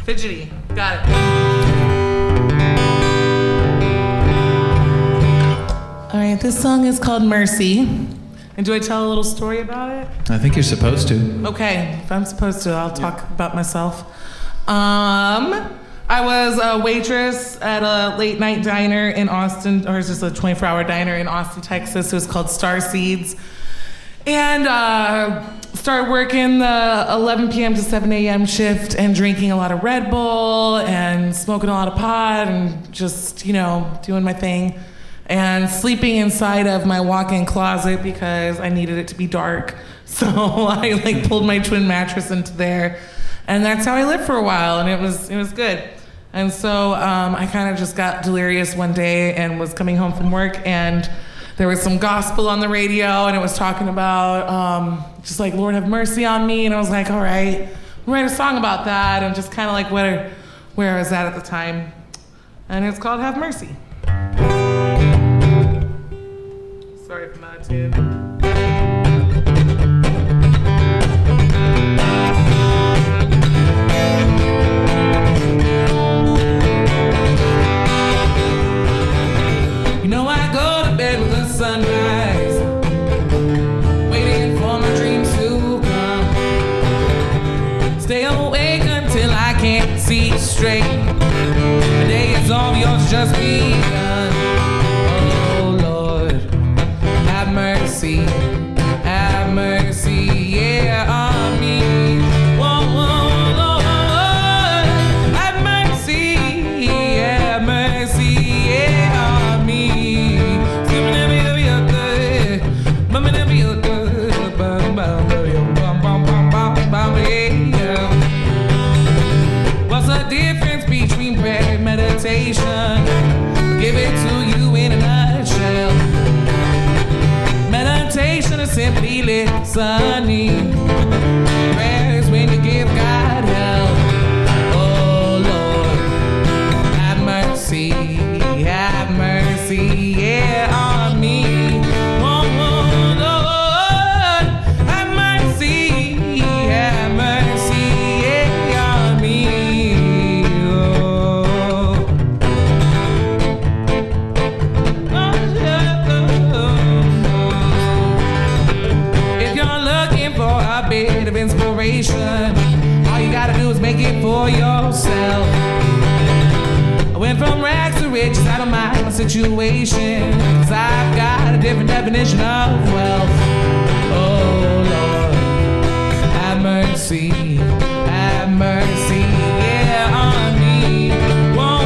Fidgety. Got it. All right, this song is called Mercy. And do I tell a little story about it? I think you're supposed to. Okay, if I'm supposed to, I'll talk about myself. I was a waitress at a late night diner in Austin, or it's just a 24-hour diner in Austin, Texas. It was called Star Seeds. And started working the 11 p.m. to 7 a.m. shift and drinking a lot of Red Bull and smoking a lot of pot and just, doing my thing. And sleeping inside of my walk-in closet because I needed it to be dark. So I pulled my twin mattress into there. And that's how I lived for a while, and it was good. And so I kind of just got delirious one day and was coming home from work, and there was some gospel on the radio, and it was talking about just Lord have mercy on me, and I was like, all right, I'll write a song about that, and just kind of where I was at the time. And it's called Have Mercy. Sorry if I'm out of tune. Sunrise, waiting for my dreams to come. Stay awake until I can't see straight. The day is all yours, just begun. Oh Lord, have mercy, yeah, on me. Whoa, Lord, have mercy, yeah, on me. What's the difference between prayer and meditation? I'll give it to you in a nutshell. Meditation is simply listening. Prayer is when you give God help. Oh Lord, have mercy, yeah, on me. All you gotta do is make it for yourself. I went from rags to riches, I don't mind my situation, 'cause I've got a different definition of wealth. Oh Lord, have mercy, yeah, on me. Whoa,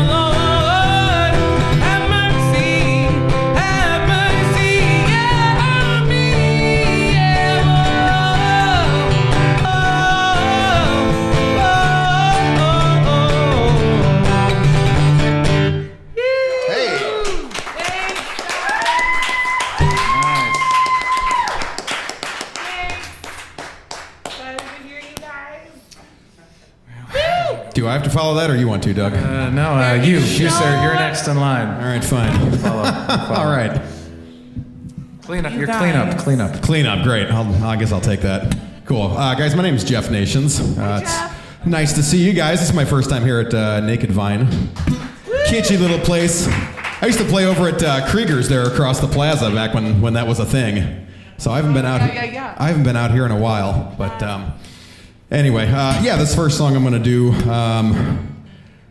Lord, have mercy, yeah, on me, yeah. Do I have to follow that, or you want to, Doug? No, you, sir. You're next in line. All right, fine. Follow. All right. Clean up. Clean up. Great. I guess I'll take that. Cool. Guys, my name is Jeff Nations. It's nice to see you guys. This is my first time here at Naked Vine. Kitschy little place. I used to play over at Krieger's there across the plaza back when that was a thing. So I haven't been out. Yeah. I haven't been out here in a while, but. Anyway, this first song I'm going to do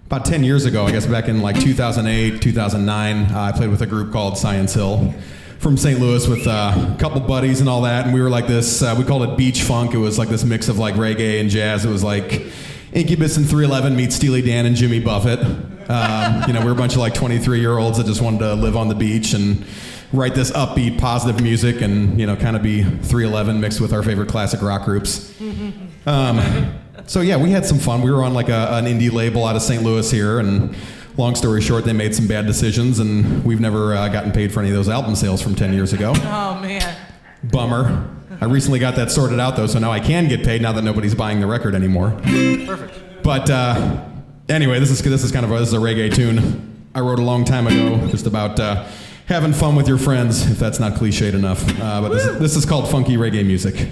about 10 years ago, I guess back in 2008, 2009, I played with a group called Science Hill from St. Louis with a couple buddies and all that, and we were this, we called it beach funk. It was this mix of reggae and jazz. It was Incubus and 311 meets Steely Dan and Jimmy Buffett. We were a bunch of 23-year-olds that just wanted to live on the beach and write this upbeat, positive music and, kind of be 311 mixed with our favorite classic rock groups. So we had some fun. We were on an indie label out of St. Louis here, and long story short, they made some bad decisions, and we've never gotten paid for any of those album sales from 10 years ago. Oh, man. Bummer. I recently got that sorted out, though, so now I can get paid now that nobody's buying the record anymore. Perfect. But anyway, this is kind of a reggae tune I wrote a long time ago, just about having fun with your friends, if that's not cliched enough. But this is called funky reggae music.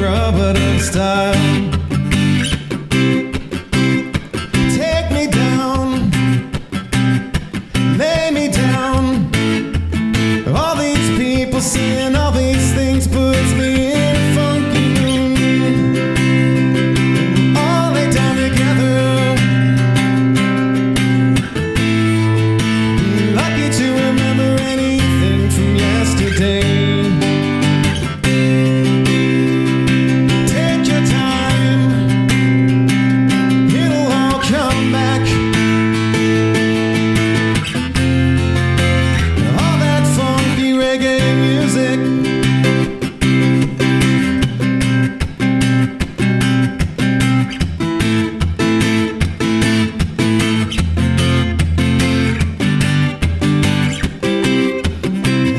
rubber dub style. Take me down, lay me down. All these people saying all these things puts me in a funky mood. All lay down together. Be lucky to remember anything from yesterday. Take your time, it'll all come back. All that funky reggae music.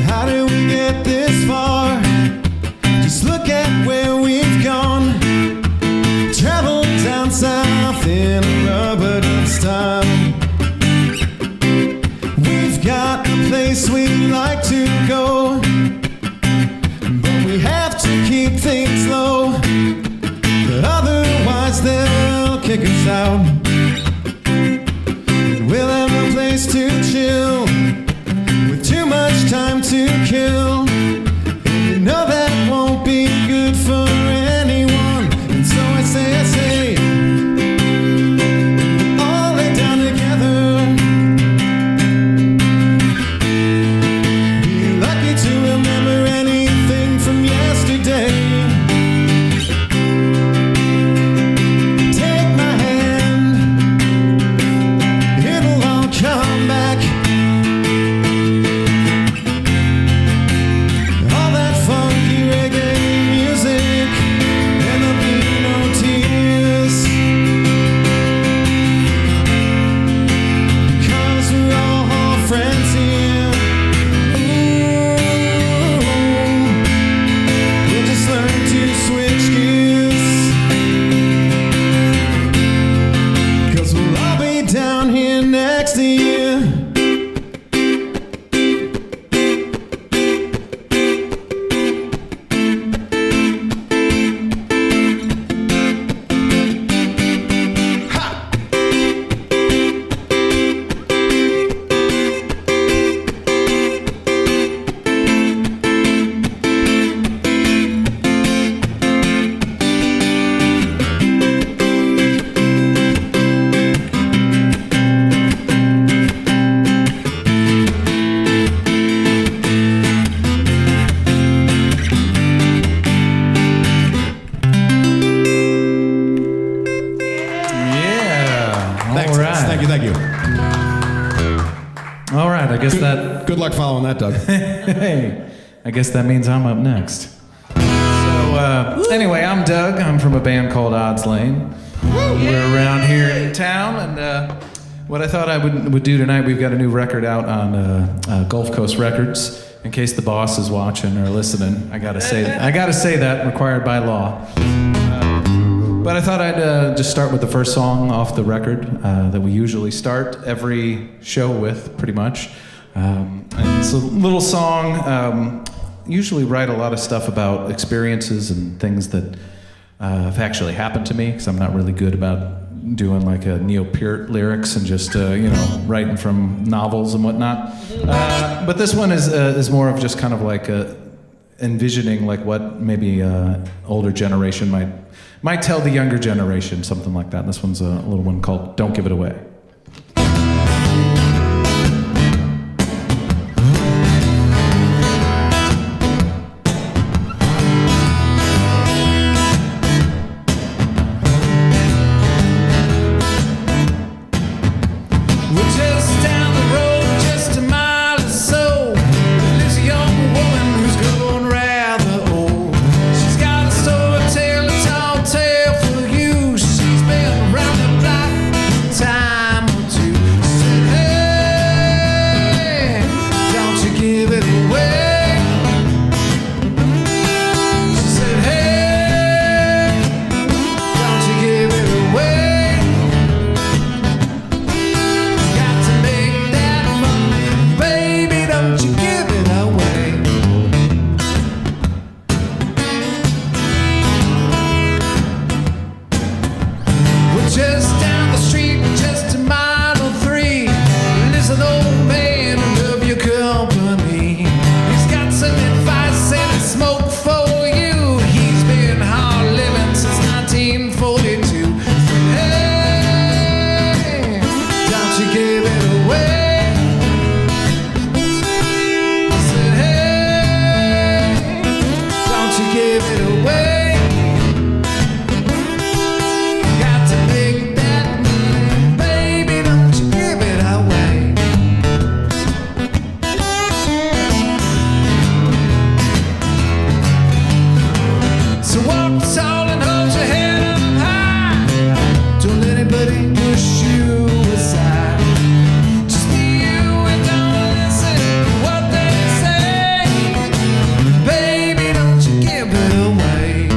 How did we get this far? Just look at where we've gone. Traveled down south in a rubber dub style. We've got a place we like to go, but we have to keep things low. But otherwise they'll kick us out. And we'll have no place to chill with too much time to kill. And you know that won't be good for anyone. And so I say, all lay down together. Be lucky to remember anything from yesterday. Take my hand, it'll all come back. All that funky reggae music, and there'll be no tears. 'Cause we're all friends here. Ooh, we'll just learn to switch gears. 'Cause we'll all be down here next year. Yeah. Thanks. All right. Thank you. All right. I guess that. Good luck following that, Doug. Hey, I guess that means I'm up next. So anyway, I'm Doug. I'm from a band called Odds Lane. We're around here in town, and what I thought I would do tonight, we've got a new record out on Gulf Coast Records. In case the boss is watching or listening, I gotta say that, required by law. But I thought I'd just start with the first song off the record that we usually start every show with, pretty much. And it's a little song. Usually write a lot of stuff about experiences and things that have actually happened to me, because I'm not really good about doing like a neo-Peart lyrics and just writing from novels and whatnot. But this one is more of just kind of like envisioning like what maybe older generation might tell the younger generation, something like that. This one's a little one called "Don't Give It Away." Time So walk tall and hold your head up high. Don't let anybody push you aside. Just be you and don't listen to what they say. Baby, don't you give it away.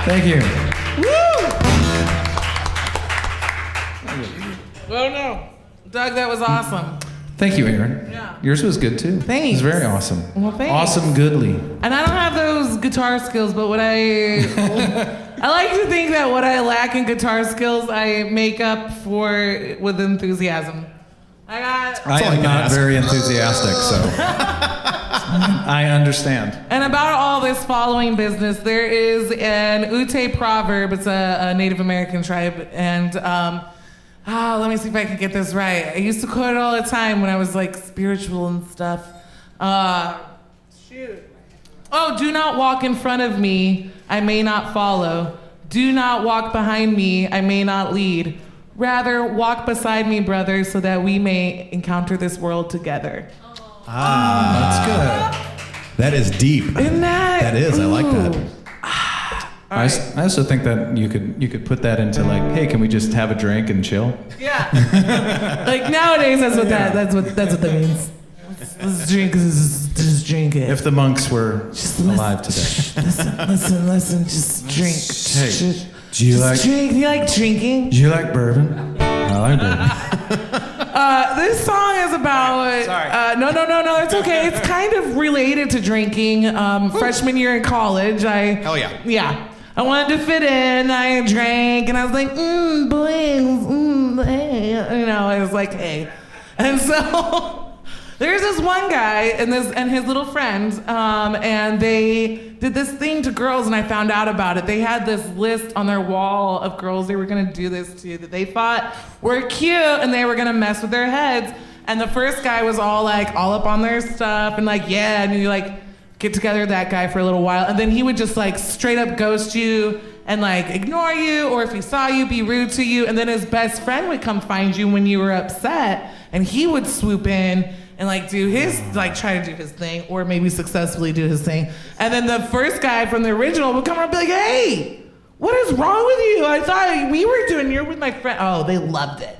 Thank you. Woo! Oh no. Doug, that was awesome. Thank you, Aaron. Yeah. Yours was good too. Thanks. It was very awesome. Well, thanks. Awesome, goodly. And I don't have those guitar skills, but I like to think that what I lack in guitar skills, I make up for with enthusiasm. I am not very enthusiastic, so I understand. And about all this following business, there is an Ute proverb. It's a Native American tribe, and let me see if I can get this right. I used to quote it all the time when I was like spiritual and stuff. Shoot. Oh, do not walk in front of me, I may not follow. Do not walk behind me, I may not lead. Rather, walk beside me, brother, so that we may encounter this world together. That's good. That is deep. Isn't that? That is. I like that. I also think that you could put that into like, hey, can we just have a drink and chill? Yeah. Like nowadays, that's what that means. Let's drink. Just drink it. If the monks were alive today. Listen. Just drink. Hey, do you like drinking? Do you like bourbon? I like bourbon. This song is about. Sorry. No. It's okay. It's kind of related to drinking. Freshman year in college, Hell yeah. Yeah. I wanted to fit in. I drank, and I was like, boys, hey. You know, I was like, hey. And so there's this one guy and his little friend, and they did this thing to girls, and I found out about it. They had this list on their wall of girls they were gonna do this to that they thought were cute, and they were gonna mess with their heads. And the first guy was all up on their stuff, and like, yeah, and you like get together with that guy for a little while, and then he would just like straight up ghost you and like ignore you, or if he saw you, be rude to you, and then his best friend would come find you when you were upset, and he would swoop in and like do his, like try to do his thing, or maybe successfully do his thing. And then the first guy from the original would come around and be like, hey, what is wrong with you? I thought we were doing, you're with my friend. Oh, they loved it.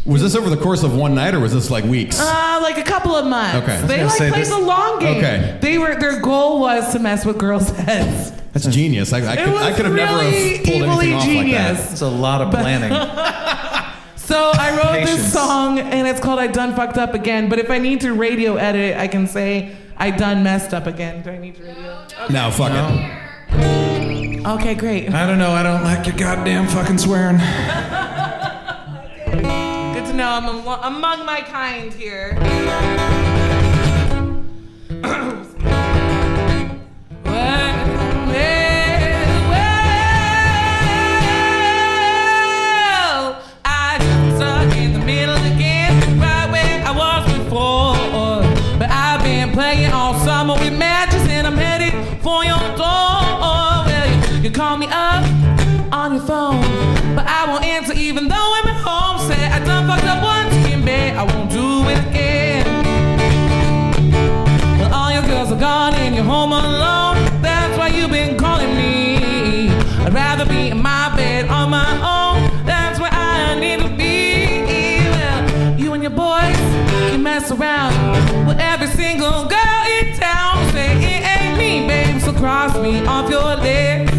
Was this over the course of one night, or was this like weeks? Like a couple of months. Okay. They like played the long game. Okay. Their goal was to mess with girls' heads. That's genius. I could have never really have pulled anything off genius. like that. It's a lot of planning. So I wrote Patience. this song, and it's called I Done Fucked Up Again, but if I need to radio edit it, I can say I done messed up again. Do I need to radio? Okay. No, fuck it. Okay, great. I don't know. I don't like your goddamn fucking swearing. Good to know I'm among my kind here. Playing all summer with matches, and I'm headed for your door. Well, you call me up on your phone, but I won't answer even though I'm at Say I done fucked up once in bed, I won't do it again. Well, all your girls are gone and you're home alone. That's why you've been calling me. I'd rather be in my bed on my own. That's where I need to be. Well, you and your boys, you mess around with every single girl in town. Say it ain't me, babe, so cross me off your list.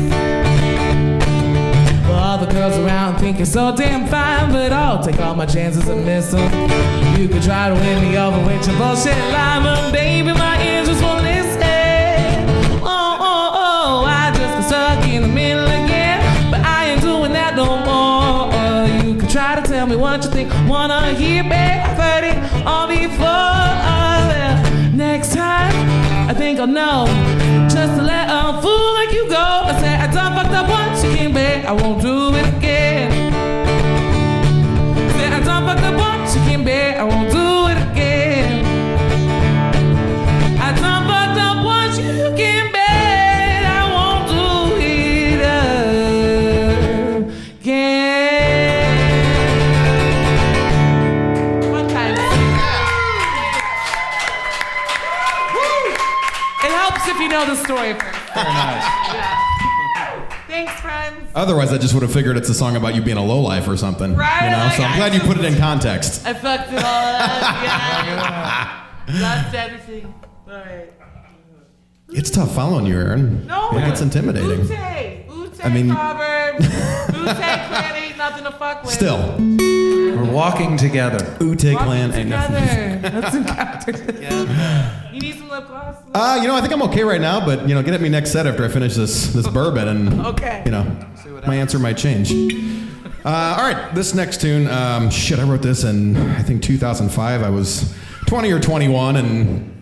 Well, all the girls around think you're so damn fine, but I'll take all my chances and miss them. You could try to win me over with your bullshit line, but baby, my ears just won't listen. I just got stuck in the middle again, but I ain't doing that no more. You could try to tell me what you think, wanna hear, babe, I've heard it all before. Next time, I think I'll know, just to let a fool like you go. I said I done fucked up once, you can't bet I won't do it again. Said I done fucked up once, you can't bet I won't do it again. I done fucked up once, you can't bet I won't do it again. One time. It helps if you know the story first. Very nice. Yeah. Thanks, friends. Otherwise, I just would have figured it's a song about you being a lowlife or something. Right, You know, like, so I'm glad you put it in context. I fucked it all up. Yeah. Lost everything. All right. It's tough following you, Erin. No. It gets intimidating. Ute, I mean- Proverbs. Ute clan ain't nothing to fuck with. Still, We're walking together. Ute Walking clan ain't nothing. together. Let's encounter together. You need some lip gloss? I think I'm okay right now, but get at me next set after I finish this bourbon, and Okay. my answer might change. All right, this next tune, I wrote this in I think 2005. I was 20 or 21, and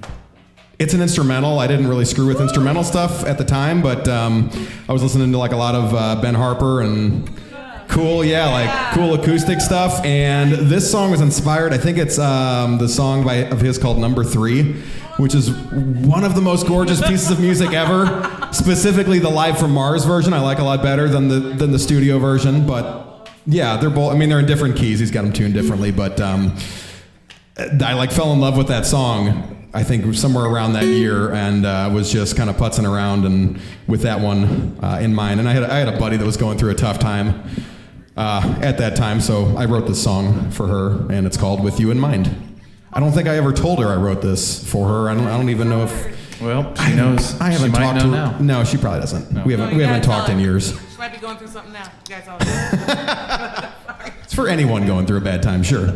it's an instrumental. I didn't really screw with instrumental stuff at the time, but I was listening to like a lot of Ben Harper and cool acoustic stuff. And this song was inspired. I think it's the song of his called Number 3, which is one of the most gorgeous pieces of music ever. Specifically, the Live from Mars version I like a lot better than the studio version. But yeah, they're both. I mean, they're in different keys. He's got them tuned differently, but I fell in love with that song. I think somewhere around that year, and was just kind of putzing around and with that one in mind. And I had a buddy that was going through a tough time at that time, so I wrote this song for her, and it's called "With You in Mind." I don't think I ever told her I wrote this for her. I don't even know if. Well, she knows. I haven't she talked might to know her. now. No, she probably doesn't. No. We haven't talked in years. She might be going through something now. You guys all It's for anyone going through a bad time, sure.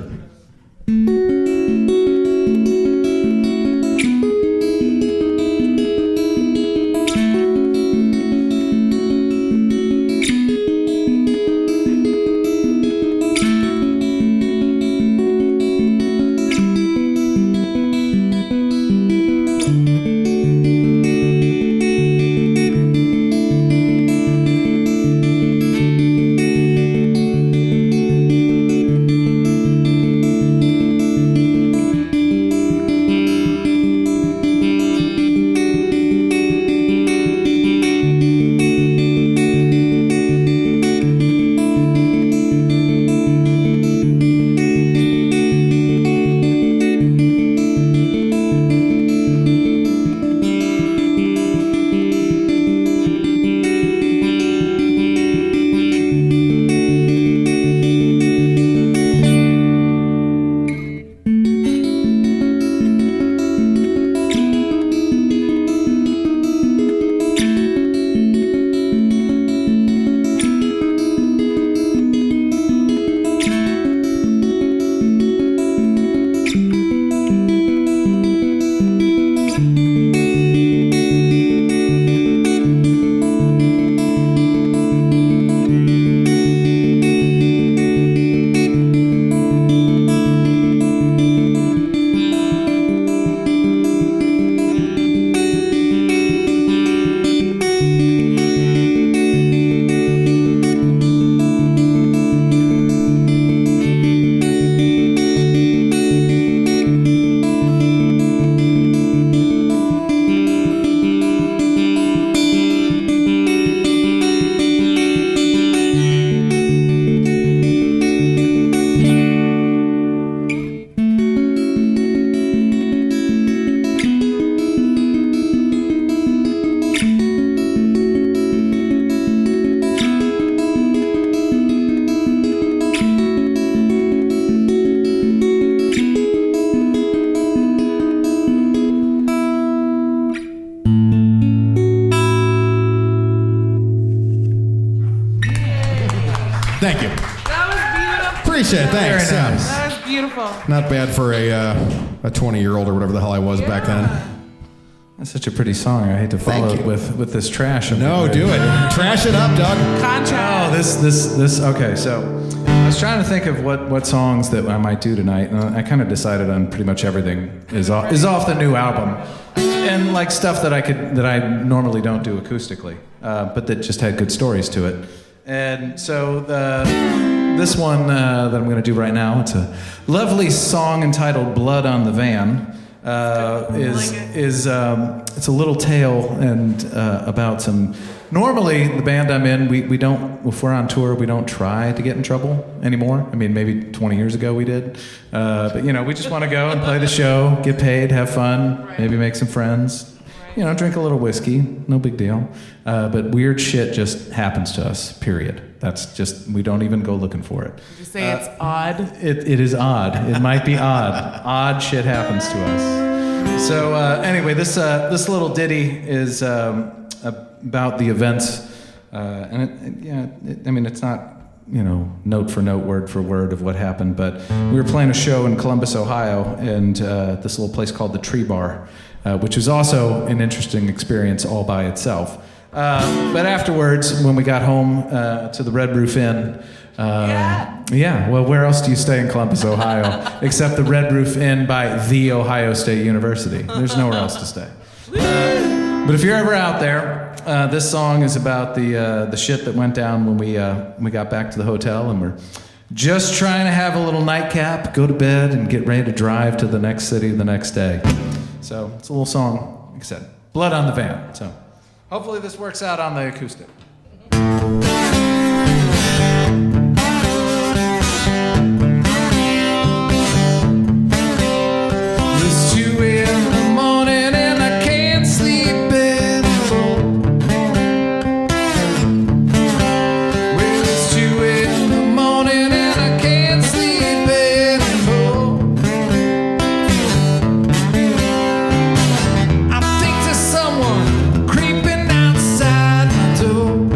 Yeah. That was beautiful. Not bad for a 20-year-old or whatever the hell I was back then. That's such a pretty song. I hate to follow Thank it you. with this trash. No, do it. Trash it up, Doug. Contrast. Oh, this. Okay, so I was trying to think of what songs that I might do tonight, and I kind of decided on pretty much everything is off the new album, and like stuff that I normally don't do acoustically, but that just had good stories to it. And so this one that I'm going to do right now, it's a lovely song entitled "Blood on the Van." It's a little tale and about some. Normally, the band I'm in, we don't. If we're on tour, we don't try to get in trouble anymore. I mean, maybe 20 years ago we did, but we just want to go and play the show, get paid, have fun, maybe make some friends. Drink a little whiskey, no big deal. But weird shit just happens to us. Period. That's just, we don't even go looking for it. Did you say it's odd? It is odd. It might be odd. Odd shit happens to us. So anyway, this little ditty is about the events, and it's not note for note, word for word of what happened, but we were playing a show in Columbus, Ohio, and this little place called the Tree Bar, which was also an interesting experience all by itself. But afterwards, when we got home to the Red Roof Inn, well, where else do you stay in Columbus, Ohio, except the Red Roof Inn by The Ohio State University? There's nowhere else to stay. But if you're ever out there, this song is about the shit that went down when we got back to the hotel, and we're just trying to have a little nightcap, go to bed, and get ready to drive to the next city the next day. So it's a little song, like I said, Blood on the Van. So hopefully this works out on the acoustic. It's 2 in the morning and I can't sleep anymore. Well, it's 2 in the morning and I can't sleep anymore. I think there's someone creeping outside my door.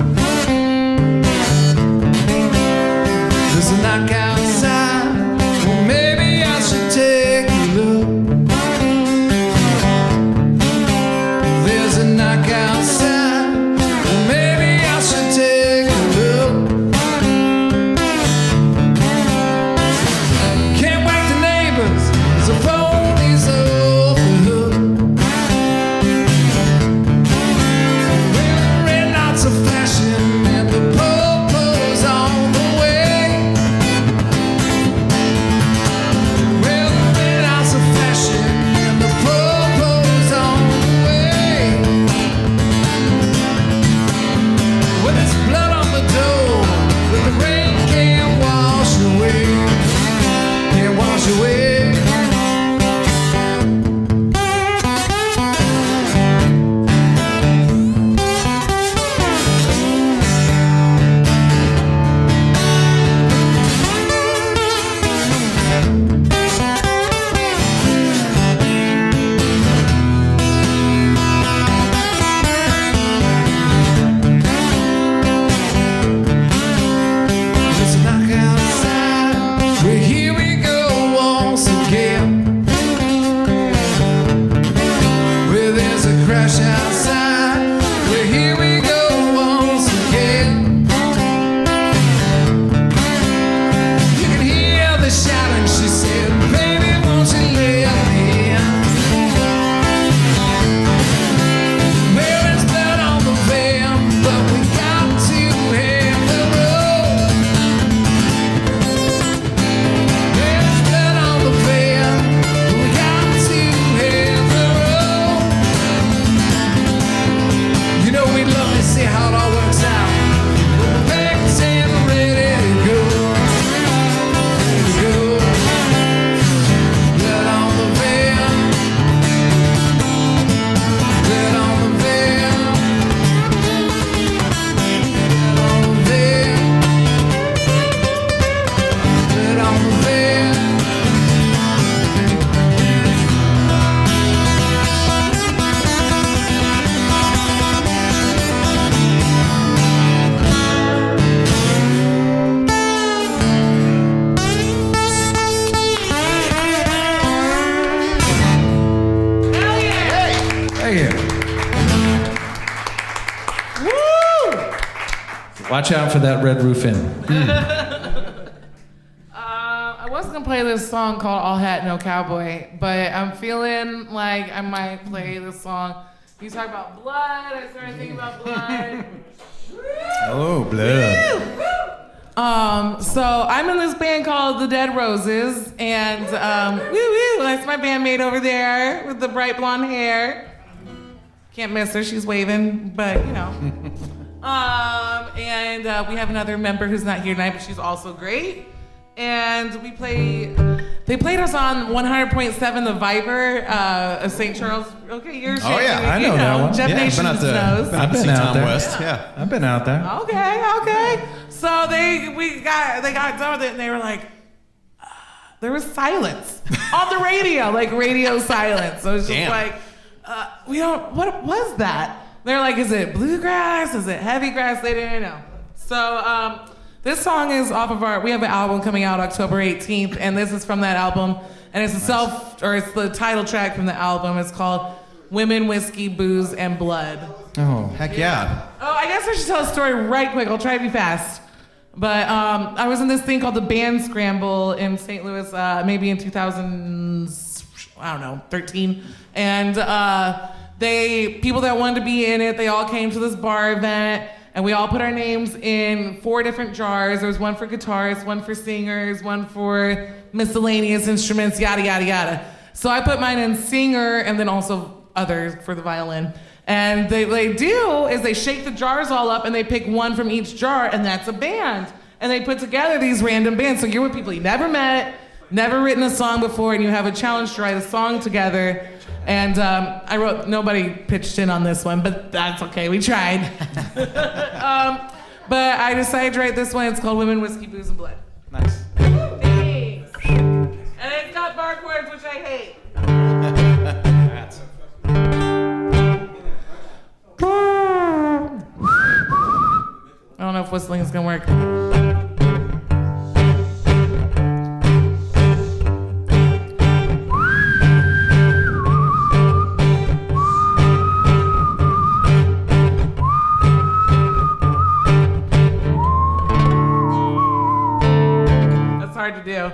Watch out for that Red Roof Inn. I was gonna play this song called All Hat No Cowboy, but I'm feeling like I might play this song. You talk about blood, I started thinking about blood. Oh, blood. So I'm in this band called The Dead Roses, and that's my bandmate over there with the bright blonde hair. Can't miss her, she's waving, but you know. And we have another member who's not here tonight, but she's also great. And they played us on 100.7 The Viper of St. Charles. Okay, you're shaking. Oh, yeah, I know that one. Jeff Yeah, Nations knows. I've been out out there. West. Yeah. I've been out there. Okay. So they got done with it, and they were like, there was silence on the radio, like radio silence. So it's just like, what was that? They're like, is it bluegrass? Is it heavy grass? They didn't know. So this song is off of we have an album coming out October 18th, and this is from that album, and it's it's the title track from the album. It's called Women, Whiskey, Booze, and Blood. Oh. Heck yeah. Oh, I guess I should tell a story right quick. I'll try to be fast. But I was in this thing called the Band Scramble in St. Louis, maybe in 2013. And people that wanted to be in it, they all came to this bar event, and we all put our names in 4 different jars. There was one for guitarists, one for singers, one for miscellaneous instruments, yada, yada, yada. So I put mine in singer and then also others for the violin. And they do is they shake the jars all up and they pick one from each jar, and that's a band. And they put together these random bands. So you're with people you never met, never written a song before, and you have a challenge to write a song together. And nobody pitched in on this one, but that's okay, we tried. But I decided to write this one. It's called Women, Whiskey, Booze, and Blood. Nice. Thanks. And it's got bar chords, which I hate. I don't know if whistling is gonna work. That's hard to do.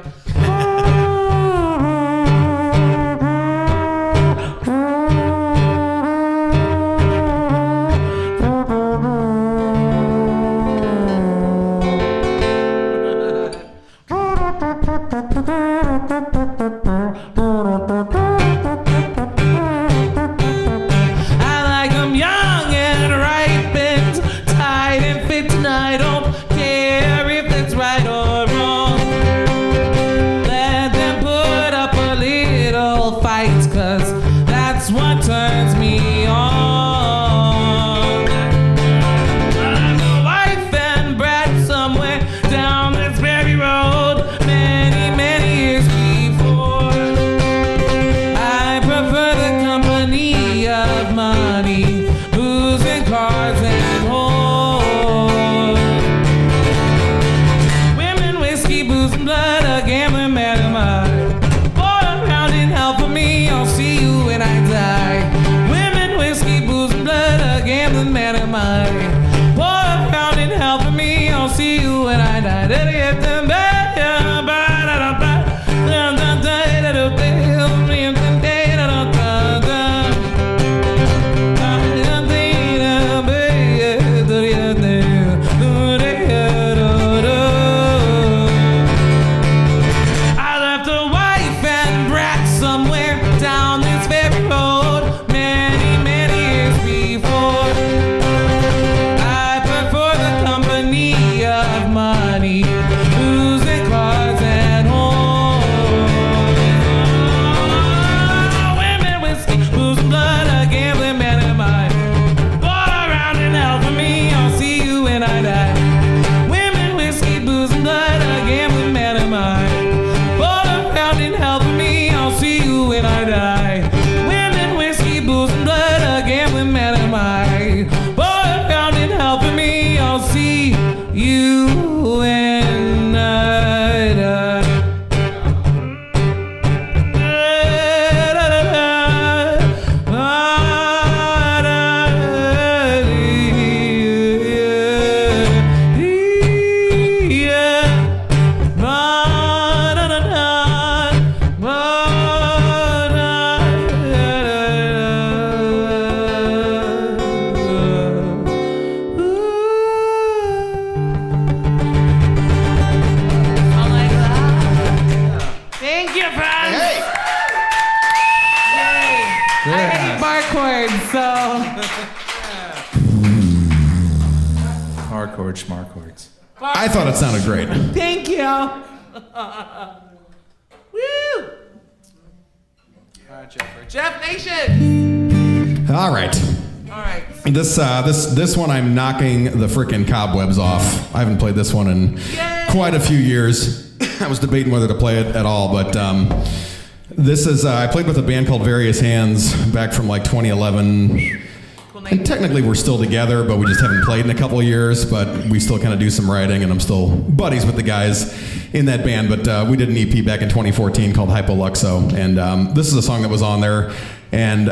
you, friends. Hey. I hate bar chords, so. Hard chords, smart chords. I thought it sounded great. Thank you. Woo! All right, Jeffrey. Jeff Nation. All right. All right. This one I'm knocking the frickin' cobwebs off. I haven't played this one in quite a few years. I was debating whether to play it at all, but this is I played with a band called Various Hands back from like 2011. And technically we're still together, but we just haven't played in a couple of years, but we still kind of do some writing, and I'm still buddies with the guys in that band. But we did an EP back in 2014 called Hypoluxo, and this is a song that was on there, and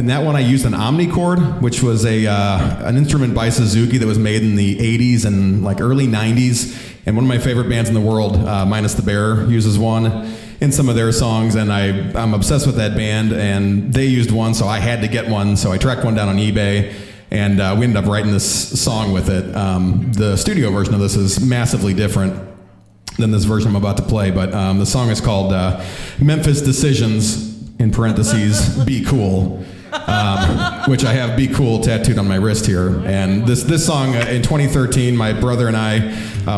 that one I used an omnichord, which was an instrument by Suzuki that was made in the 80s and like early 90s, and one of my favorite bands in the world, Minus the Bear, uses one in some of their songs, and I'm obsessed with that band, and they used one, so I had to get one, so I tracked one down on eBay, and we ended up writing this song with it. The studio version of this is massively different than this version I'm about to play, but the song is called Memphis Decisions, in parentheses, Be Cool, which I have Be Cool tattooed on my wrist here. And this song, in 2013, my brother and I,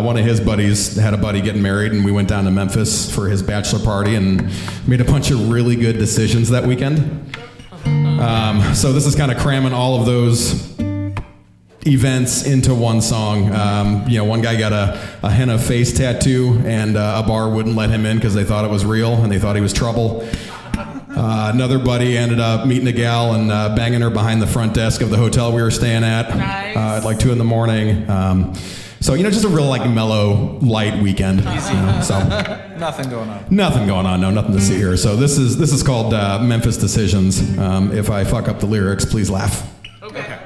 one of his buddies had a buddy getting married, and we went down to Memphis for his bachelor party and made a bunch of really good decisions that weekend. So this is kind of cramming all of those events into one song. One guy got a henna face tattoo, and a bar wouldn't let him in because they thought it was real and they thought he was trouble. Another buddy ended up meeting a gal and banging her behind the front desk of the hotel we were staying at at like 2 a.m. So just a real like mellow, light weekend. So Nothing going on. Nothing going on. No, nothing to see here. So this is called Memphis Decisions. If I fuck up the lyrics, please laugh. Okay.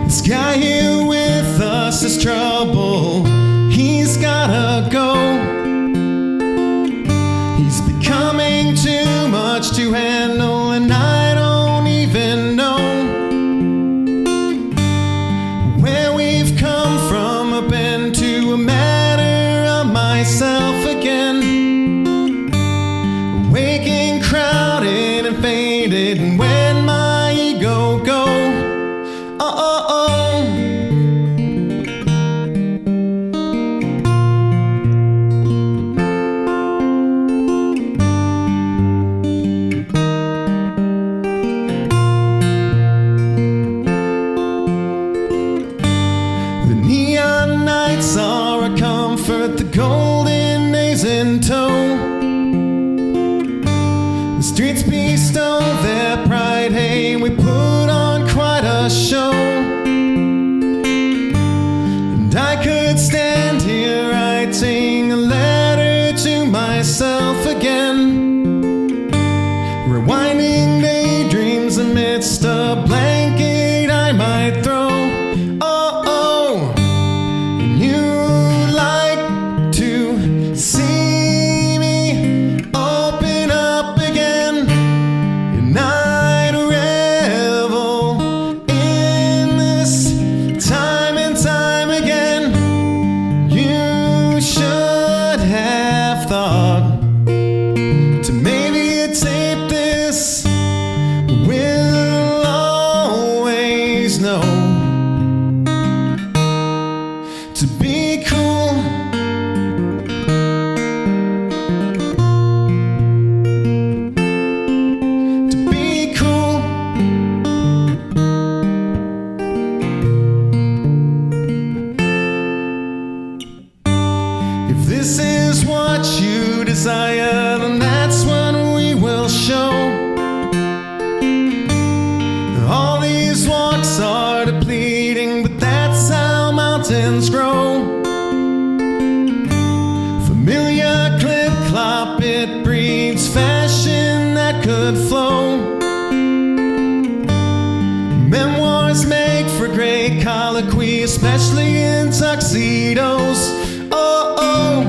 This guy here with us is trouble. He's gotta go. He's becoming too much to handle, and I don't even know where we've come from. I've been to a matter of myself again. Waking crowded and faded, and when my ego go, the golden days in tow. The streets bestow their pride. Hey, we put on quite a show. And I could stand here writing a letter to myself again, rewinding daydreams amidst a blanket I might throw. Then that's what we will show. All these walks are depleting, but that's how mountains grow. Familiar clip clop, it breeds fashion that could flow. Memoirs make for great colloquy, especially in tuxedos. Oh, oh.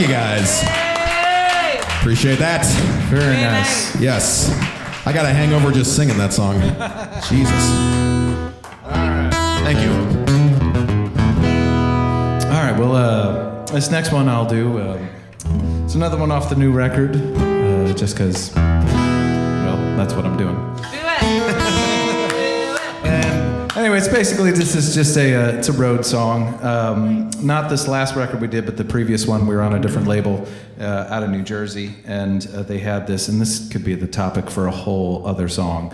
you guys. Yay! Appreciate that. Very nice. Yes. I got a hangover just singing that song. Jesus. Thank you. All right, well, this next one I'll do. It's another one off the new record, just because, well, that's what I'm doing. Do it. And anyway, it's basically this is just it's a road song. Not this last record we did, but the previous one. We were on a different label out of New Jersey, and they had this, and this could be the topic for a whole other song.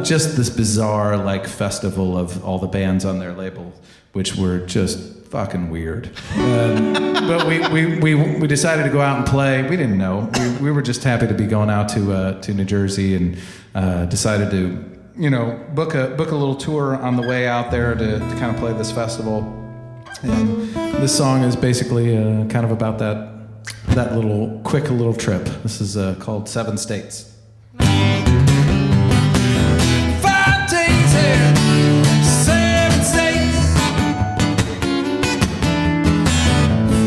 Just this bizarre like festival of all the bands on their label, which were just fucking weird. But we decided to go out and play. We didn't know. We were just happy to be going out to New Jersey, and decided to, you know, book a little tour on the way out there to kind of play this festival. And this song is basically kind of about that little quick little trip. This is called 7 States. 5 days in 7 states.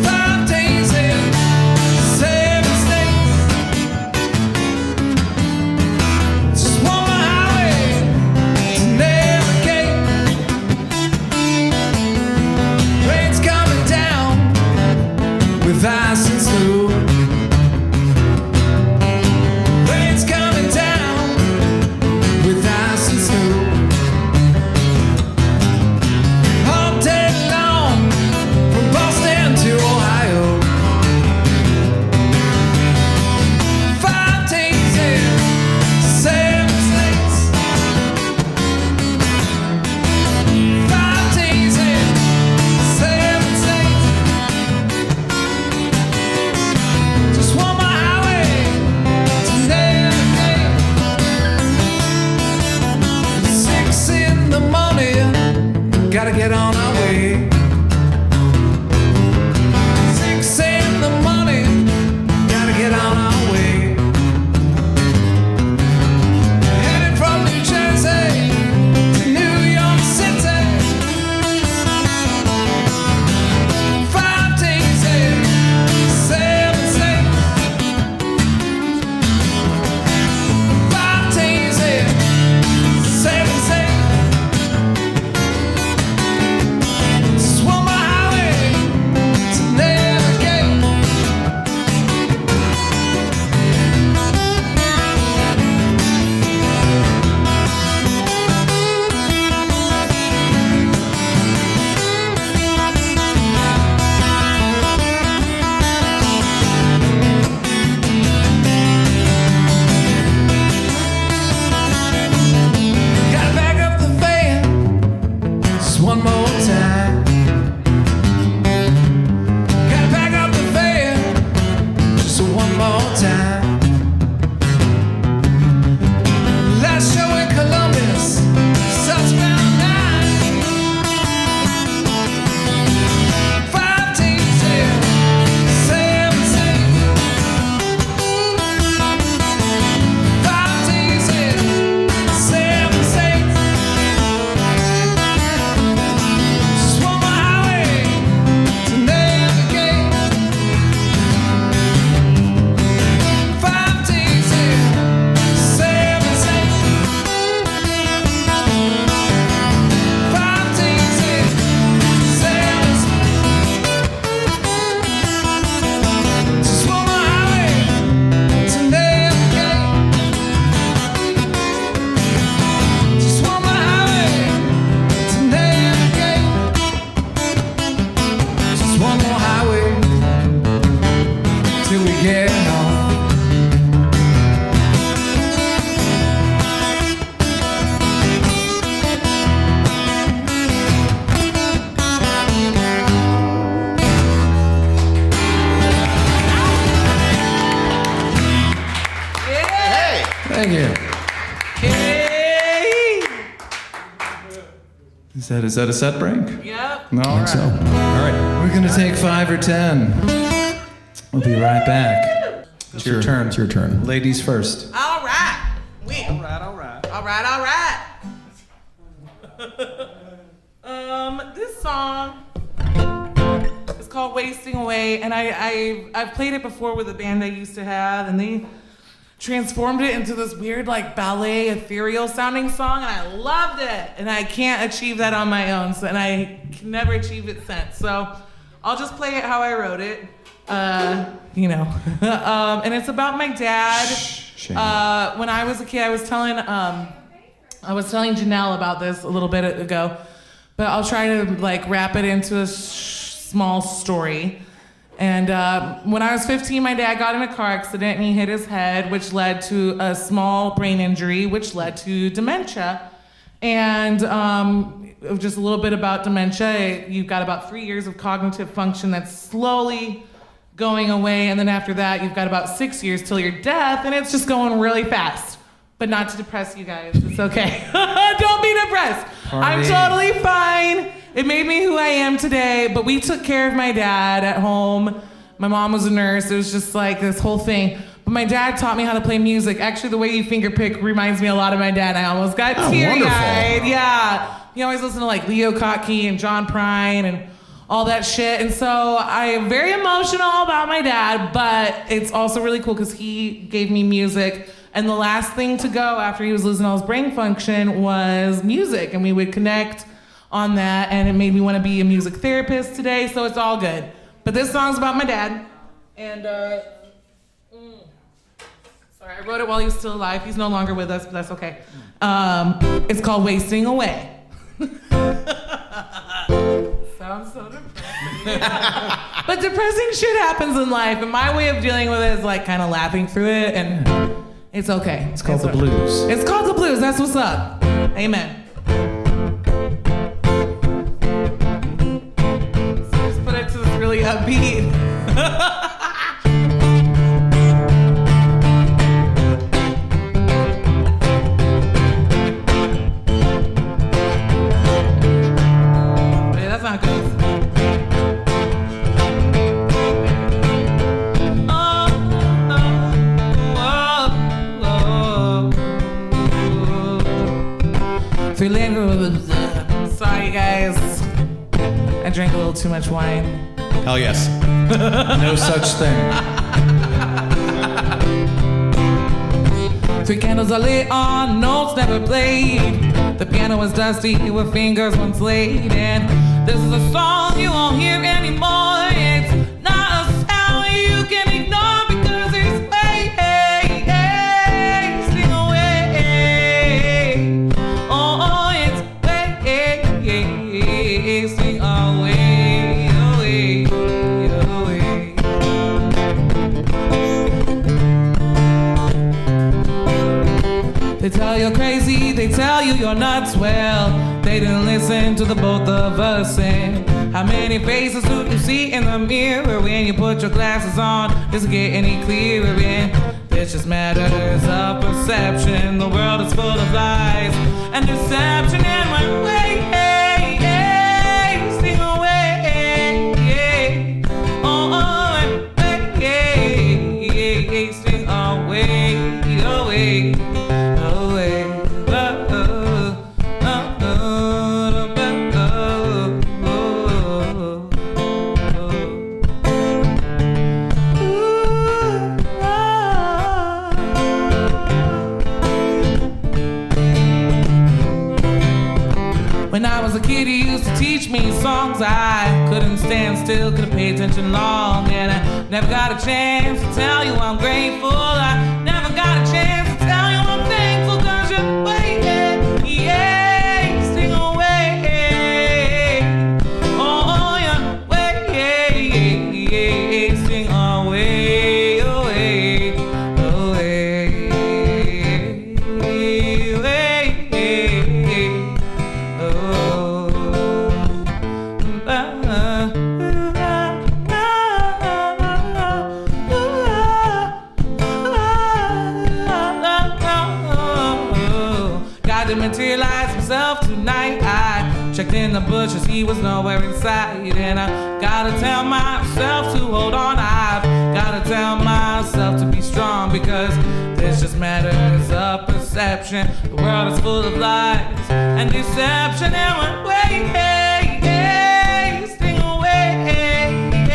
5 days in 7 states. Just one more highway to navigate. Rain's coming down with ice and snow. Rain's coming down with ice and snow. All day long, from Boston to Ohio. 5 days in 7 states. 5 days in 7 states. Just one more highway to navigate. 6 in the morning, gotta get on our way. 6 in the morning, gotta get on our way. Headed from New Jersey to New York City. 5 days in 7 states. 5 days in 7 states. Just one more highway to navigate. Gotta back up the van just one more time. Gotta back up the van just one more time. Last show in Columbus, Southbound 9. 5 days in 7 states. 5 days in 7 states. Just one more highway to navigate. 5 days in 7 states. 5 days in 7 states. Just one more highway to navigate. Just one more highway to navigate. Just one more highway till we get home. Thank you. Hey. Is that a set break? Yep. No, all right. So, all right. We're gonna take 5 or 10. We'll be right back. It's your turn. It's your turn. Ladies first. All right. All right. All right. This song is called Wasting Away, and I've played it before with a band I used to have, and they transformed it into this weird like ballet ethereal sounding song, and I loved it, and I can't achieve that on my own, and I can never achieve it since. So I'll just play it how I wrote it, and it's about my dad. When I was a kid, I was telling Janelle about this a little bit ago, but I'll try to like wrap it into a small story. And when I was 15, my dad got in a car accident and he hit his head, which led to a small brain injury, which led to dementia. And just a little bit about dementia, you've got about 3 years of cognitive function that's slowly going away. And then after that, you've got about 6 years till your death, and it's just going really fast. But not to depress you guys, it's okay. Don't be depressed. Party. I'm totally fine. It made me who I am today, but we took care of my dad at home. My mom was a nurse. It was just like this whole thing. But my dad taught me how to play music. Actually, the way you fingerpick reminds me a lot of my dad. I almost got teary-eyed. Yeah. He always listened to like Leo Kottke and John Prine and all that shit. And so I am very emotional about my dad, but it's also really cool because he gave me music. And the last thing to go after he was losing all his brain function was music. And we would connect on that, and it made me want to be a music therapist today, so it's all good. But this song's about my dad, and sorry, I wrote it while he was still alive. He's no longer with us, but that's okay. It's called Wasting Away. Sounds so depressing. But depressing shit happens in life, and my way of dealing with it is like kind of laughing through it, and it's okay. It's called the blues. It's called the blues, that's what's up. Amen. Really upbeat. Wait, that's not good. Sorry guys, I drank a little too much wine. Hell yes. No such thing. 3 candles are lit on notes never played. The piano was dusty with fingers once laid. And this is a song you won't hear anymore. It's not a sound you can ignore because it's wasting away. Oh, it's wasting away. They tell you're crazy, they tell you you're nuts. Well, they didn't listen to the both of us. And how many faces do you see in the mirror when you put your glasses on? Does it get any clearer? And this just matters of perception. The world is full of lies and deception, and we're wasting away. Oh, wasting away. When I was a kid, he used to teach me songs. I couldn't stand still, couldn't pay attention long. And I never got a chance to tell you I'm grateful. I never got a chance to tell you I'm thankful, 'cause you're wasting away. Oh, you're wasting away, away, away. Materialize himself tonight. I checked in the bushes, he was nowhere inside. And I gotta tell myself to hold on. I've gotta tell myself to be strong, because this just matters of perception. The world is full of lies and deception, and we're wasting away.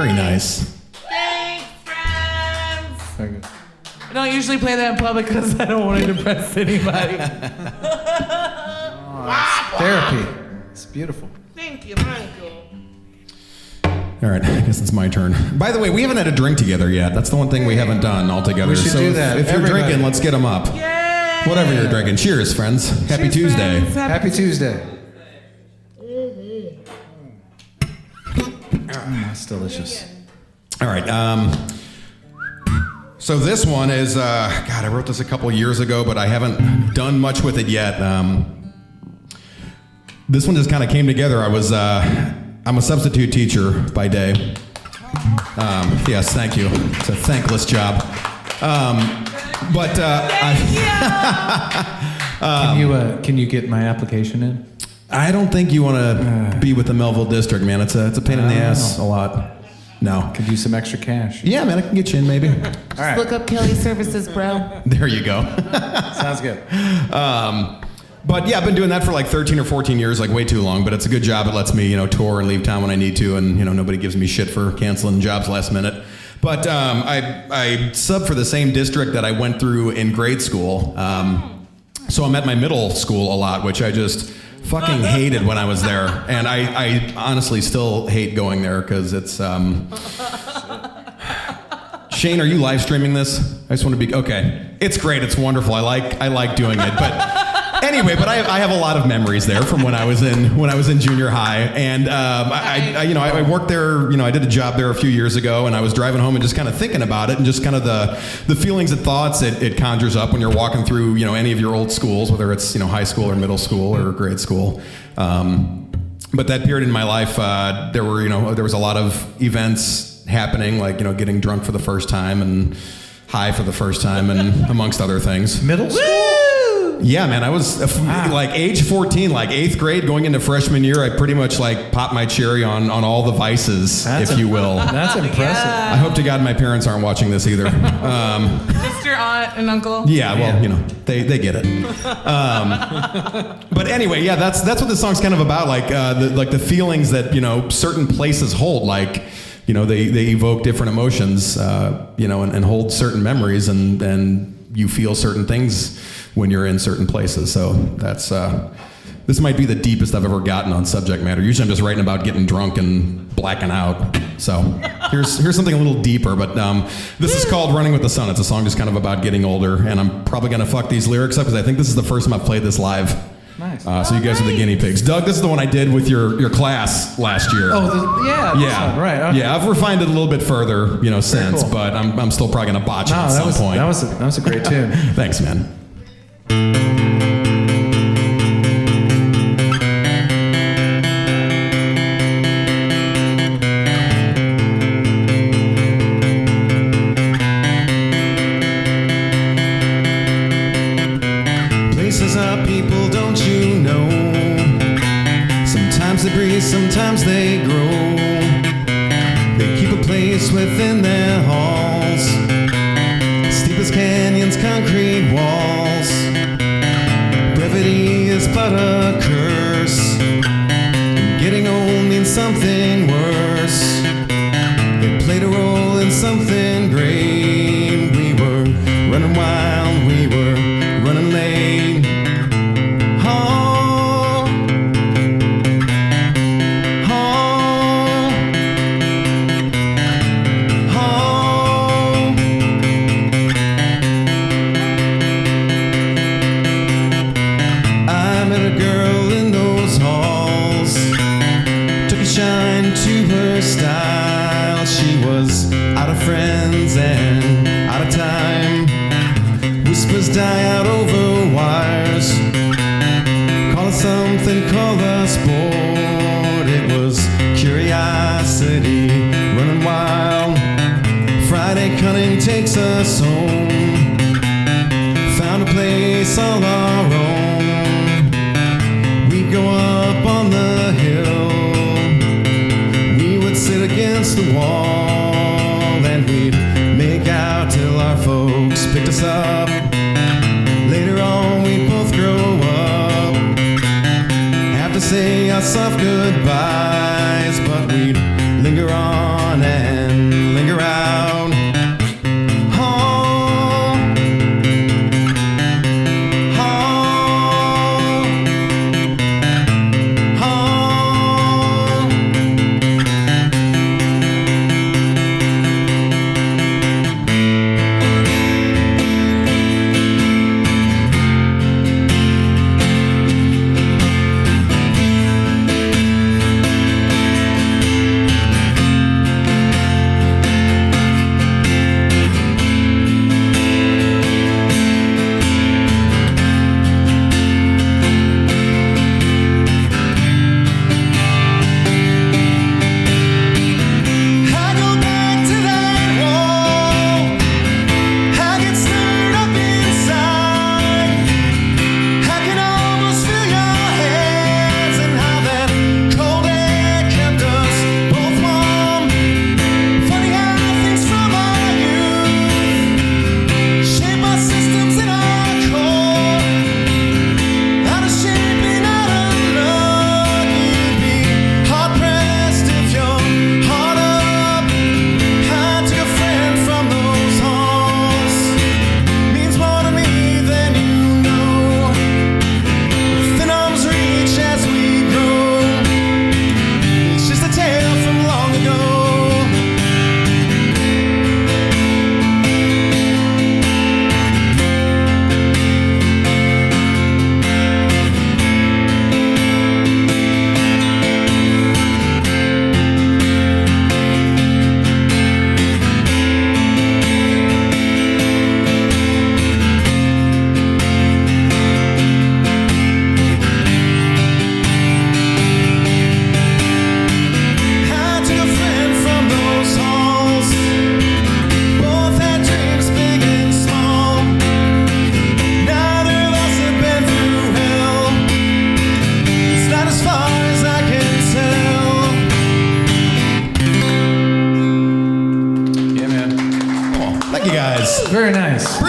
Very nice. Thanks, friends. I don't usually play that in public because I don't want to depress anybody. Therapy. It's beautiful. Thank you, Michael. All right, I guess it's my turn. By the way, we haven't had a drink together yet. That's the one thing we haven't done all together. We should do that. If you're Everybody. drinking, let's get them up. Yay! Whatever you're drinking. Cheers, friends. Happy Cheers, Tuesday. friends. Happy Tuesday. That's delicious. All right. So this one is, God, I wrote this a couple years ago, but I haven't done much with it yet. This one just kind of came together. I'm a substitute teacher by day. Yes, thank you. It's a thankless job. Can you get my application in? I don't think you want to be with the Melville District, man. It's a pain in the ass a lot. No. Could use some extra cash. Yeah, man, I can get you in maybe. All right. Look up Kelly Services, bro. There you go. Sounds good. But yeah, I've been doing that for like 13 or 14 years, like way too long, but it's a good job. It lets me, tour and leave town when I need to, and, nobody gives me shit for canceling jobs last minute. But I sub for the same district that I went through in grade school. So I'm at my middle school a lot, which I just fucking hated when I was there. And I honestly still hate going there because it's... Shane, are you live streaming this? I just want to be... Okay. It's great. It's wonderful. I like doing it. But... Anyway, but I have a lot of memories there from when I was in junior high, and I worked there. I did a job there a few years ago, and I was driving home and just kind of thinking about it, and just kind of the feelings and thoughts it conjures up when you're walking through any of your old schools, whether it's high school or middle school or grade school. But that period in my life, there was a lot of events happening, like getting drunk for the first time and high for the first time, and amongst other things. Middle school. Yeah, man, I was like age 14, like 8th grade, going into freshman year. I pretty much like popped my cherry on all the vices, if you will. That's impressive. I hope to God my parents aren't watching this either. Just your aunt and uncle. Yeah, well, they get it. But anyway, yeah, that's what this song's kind of about. Like the feelings that certain places hold. Like they evoke different emotions. And hold certain memories, and you feel certain things when you're in certain places. So that's this might be the deepest I've ever gotten on subject matter. Usually I'm just writing about getting drunk and blacking out. So here's something a little deeper, but this is called Running with the Sun. It's a song just kind of about getting older, and I'm probably gonna fuck these lyrics up because I think this is the first time I've played this live. Nice. So you guys are the guinea pigs. Doug, this is the one I did with your class last year. Oh, yeah, one, right. Okay. Yeah, I've refined it a little bit further, since, cool. but I'm still probably gonna botch it at some point. That was a great tune. Thanks, man. Places are people, don't you know? Sometimes they breathe, sometimes they grow. They keep a place within their halls. Steepest canyons, concrete walls. Brevity is but a curse. Getting old means something worse. It played a role in something great. We were running wild, we were running late. Oh, oh, oh. I met a girl in those halls. Took a shine to her style. She was out of friends and out of time. Whispers die out over wires. Call it something, call us bored. It was curiosity running wild. Friday cunning takes us home. Found a place all our own. We'd go up on the hill. We would sit against the wall, and we'd make out till our folks picked us up. Later on we'd both grow up. Have to say our soft goodbyes, but we'd linger on and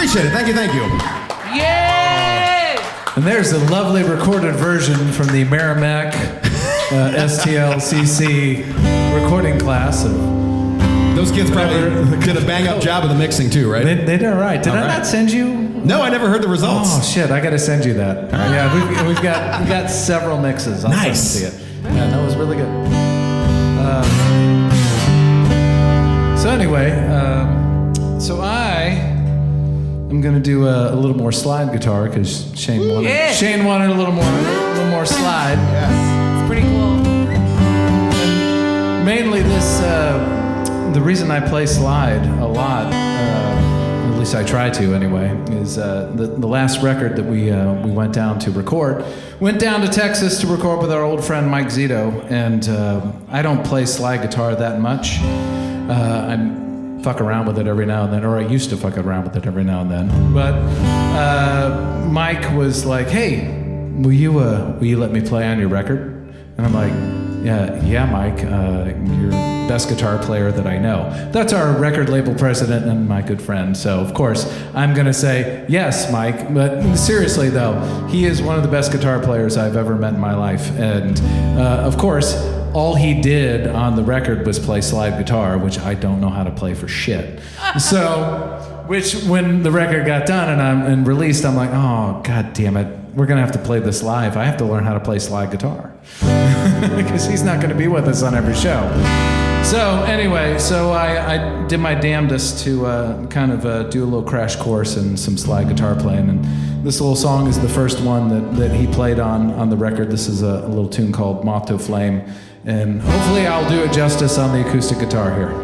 Appreciate it. Thank you. Yay! And there's a lovely recorded version from the Merrimack STLCC recording class. Those kids probably did a bang-up job of the mixing too, right? They did all right. Did I not send you? No, I never heard the results. Oh shit! I got to send you that. Yeah, we've got several mixes. I'll Nice. see it. Yeah, that was really good. So anyway, so I'm gonna do a little more slide guitar because Shane wanted a little more slide. It's pretty cool. Mainly this, the reason I play slide a lot, at least I try to anyway, is the last record that we went down to record. Went down to Texas to record with our old friend Mike Zito, and I don't play slide guitar that much. I fuck around with it every now and then, or I used to fuck around with it every now and then. But Mike was like, "Hey, will you let me play on your record?" And I'm like, Yeah, Mike, you're the best guitar player that I know. That's our record label president and my good friend. So, of course, I'm going to say, yes, Mike. But seriously, though, he is one of the best guitar players I've ever met in my life. And, of course, all he did on the record was play slide guitar, which I don't know how to play for shit. So, when the record got done and released, I'm like, oh, God damn it. We're going to have to play this live. I have to learn how to play slide guitar. Because he's not going to be with us on every show. So anyway, I did my damnedest to kind of do a little crash course in some slide guitar playing. And this little song is the first one that he played on the record. This is a little tune called Moth to Flame. And hopefully I'll do it justice on the acoustic guitar here.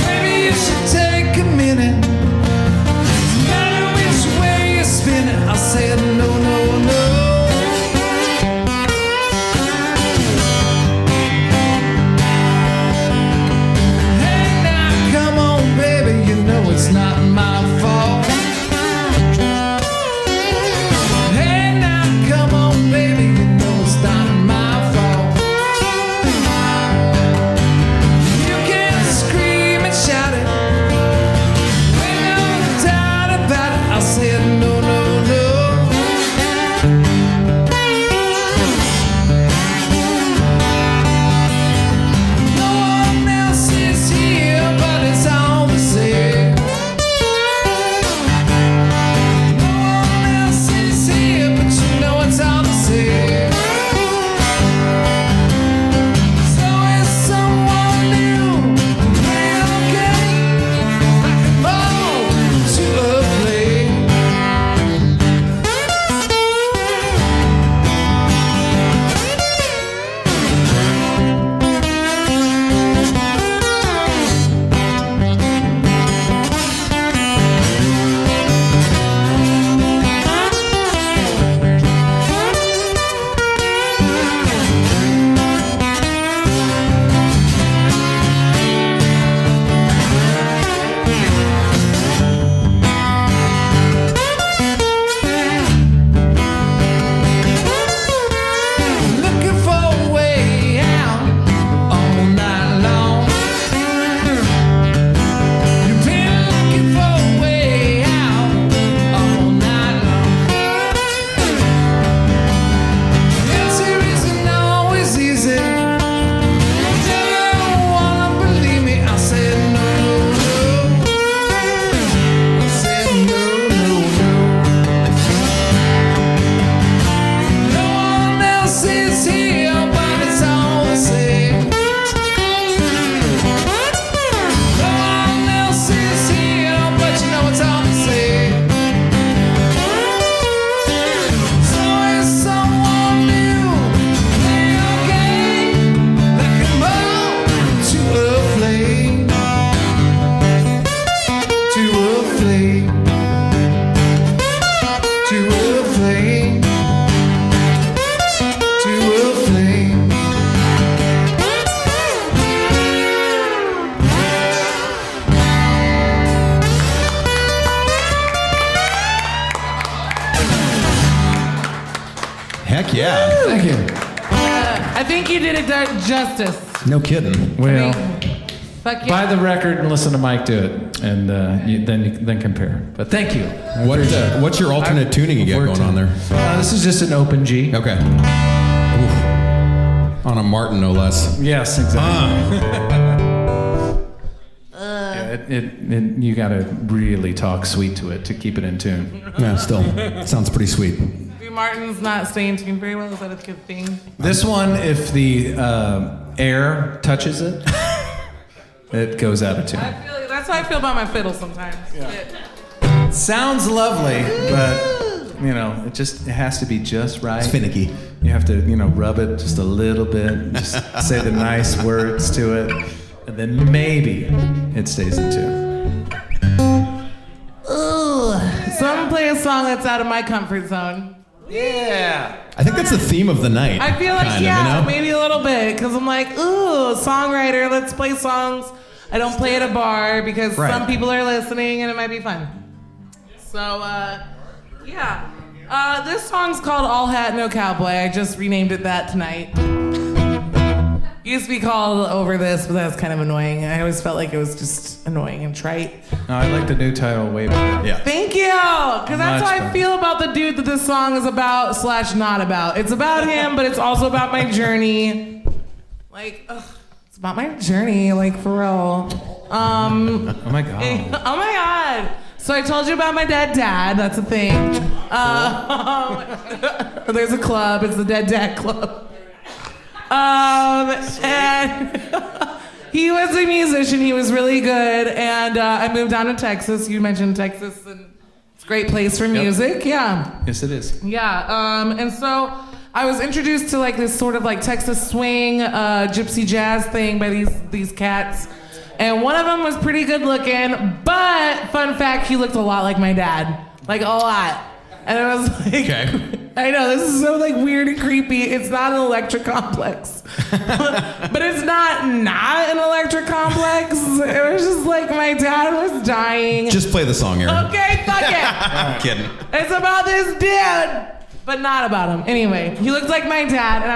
Maybe you should tell Yeah. Thank you. I think you did it justice. No kidding. Well, Fuck yeah. buy the record and listen to Mike do it, and then compare. But thank you. What's your alternate tuning you get going on there? This is just an open G. Okay. Oof. On a Martin, no less. Yes, exactly. You gotta really talk sweet to it to keep it in tune. Yeah, still sounds pretty sweet. Martin's not staying tuned very well. Is that a good thing? This one, if the air touches it, it goes out of tune. That's how I feel about my fiddle sometimes. It sounds lovely, but it has to be just right. It's finicky. You have to, rub it just a little bit, just say the nice words to it, and then maybe it stays in tune. Ooh. So I'm gonna play a song that's out of my comfort zone. Yeah. I think that's the theme of the night. I feel like, kind of, maybe a little bit, because I'm like, ooh, songwriter, let's play songs I don't play at a bar because some people are listening and it might be fun. So, this song's called All Hat No Cowboy. I just renamed it that tonight. It used to be called Over This, but that's kind of annoying. I always felt like it was just annoying and trite. No, I like the new title way better. Yeah. Thank you! Because that's how I feel about the dude that this song is about / not about. It's about him, but it's also about my journey. It's about my journey, for real. Oh my God. Oh my God. So I told you about my dead dad. That's a thing. There's a club. It's the Dead Dad Club. And he was a musician. He was really good. And I moved down to Texas. You mentioned Texas, and it's a great place for music. Yeah. Yes, it is. Yeah. And so I was introduced to this sort of Texas swing, gypsy jazz thing by these cats. And one of them was pretty good looking, but fun fact, he looked a lot like my dad. A lot. And it was Okay. I know, this is so weird and creepy. It's not an electric complex. But it's not an electric complex. It was just my dad was dying. Just play the song, Erin. Okay, fuck it. I'm kidding. It's about this dude, but not about him. Anyway, he looked like my dad, and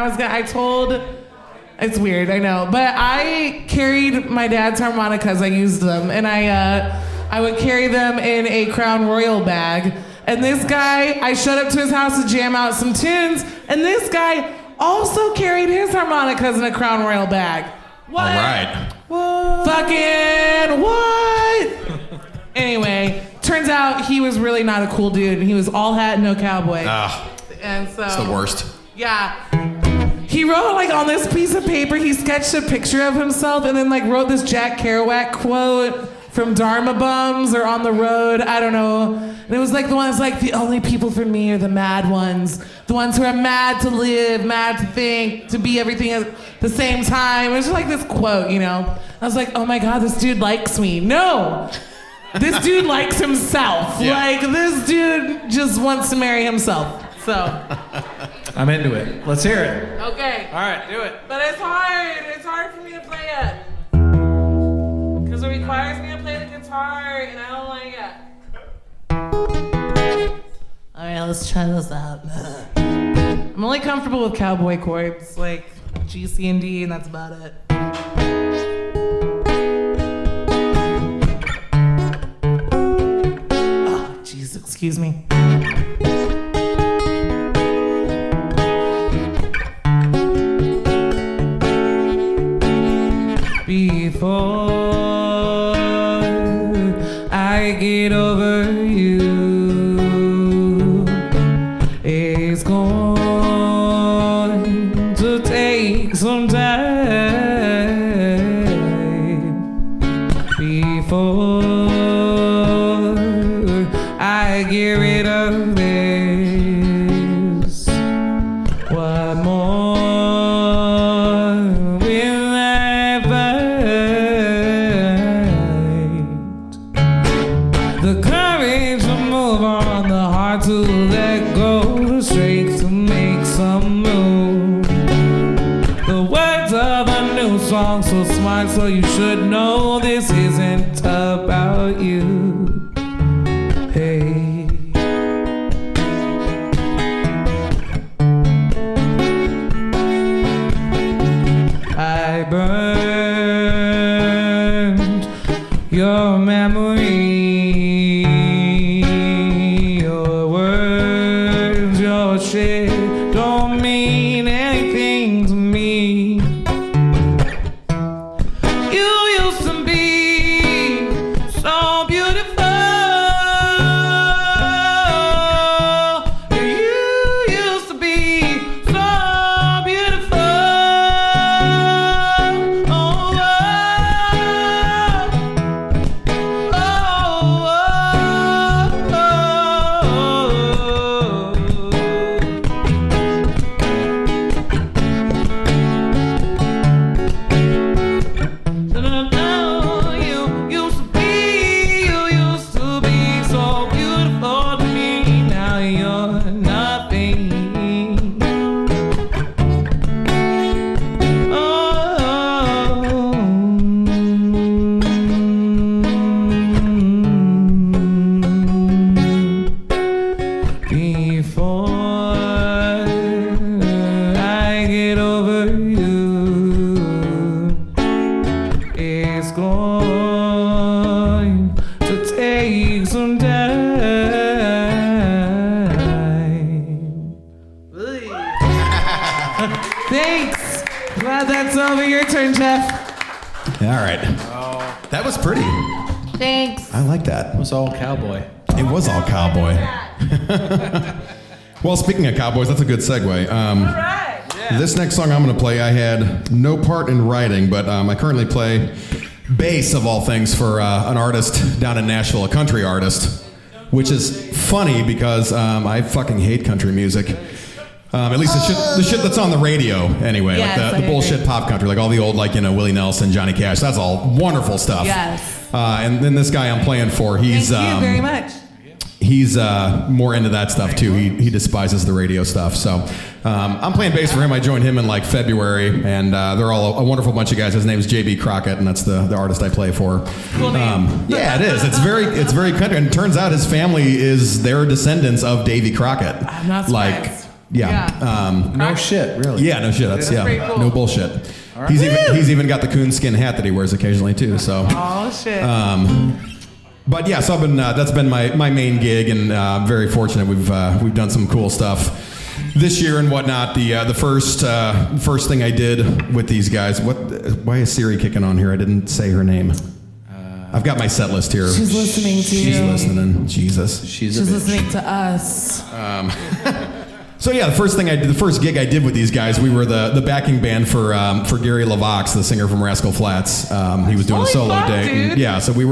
it's weird, I know, but I carried my dad's harmonicas. I used them, and I would carry them in a Crown Royal bag. And this guy, I showed up to his house to jam out some tunes, and this guy also carried his harmonicas in a Crown Royal bag. What? All right. What? Fucking what? Anyway, turns out he was really not a cool dude. He was all hat, no cowboy. And so It's the worst. Yeah. He wrote on this piece of paper, he sketched a picture of himself and then wrote this Jack Kerouac quote from Dharma Bums or On the Road, I don't know. And it was the one that's the only people for me are the mad ones. The ones who are mad to live, mad to think, to be everything at the same time. It was just this quote, I was oh my God, this dude likes me. No! This dude likes himself. Yeah. This dude just wants to marry himself. So. I'm into it. Let's hear it. Okay. All right, do it. But it's hard. It's hard for me to play it. Because it requires me to play the guitar, and I don't like it. All right, let's try this out. I'm only comfortable with cowboy chords, G, C, and D, and that's about it. Oh, jeez, excuse me. Before I get over you, it's going to take some time. Before I get rid of this, what more will I find? The courage to move on, the heart to let go, the strength to make some move. The words of a new song, so smart, so you should know this isn't about you. Hey. burned your memory, your words, your shit don't mean anything to me. You used to be so beautiful. Thanks. Glad that's over. Your turn, Jeff. All right. That was pretty. Thanks. I like that. It was all cowboy. It was all cowboy. Well, speaking of cowboys, that's a good segue. All right. This next song I'm going to play, I had no part in writing, but I currently play bass, of all things, for an artist down in Nashville, a country artist, which is funny because I fucking hate country music. At least the shit that's on the radio, anyway. Yes, like the bullshit pop country, like all the old, Willie Nelson, Johnny Cash. That's all wonderful stuff. Yes. And then this guy I'm playing for, he's Thank you very much. He's more into that stuff too. He despises the radio stuff. So I'm playing bass for him. I joined him in February, and they're all a wonderful bunch of guys. His name's JB Crockett, and that's the artist I play for. Cool name. Yeah, it is. It's very country, and it turns out his family is their descendants of Davy Crockett. I'm not surprised. Yeah. No shit, really. Yeah, no shit. That's pretty cool. no bullshit. Right. He's even got the coonskin hat that he wears occasionally too. So. Oh shit. But yeah, so I've been that's been my main gig, and I'm very fortunate. We've done some cool stuff this year and whatnot. The first thing I did with these guys. Why is Siri kicking on here? I didn't say her name. I've got my set list here. She's listening to She's you. listening. Jesus. She's listening to us. So yeah, the first gig I did with these guys, we were the backing band for Gary LaVox, the singer from Rascal Flatts. He was doing Holy a solo fuck, date. dude. And yeah, so we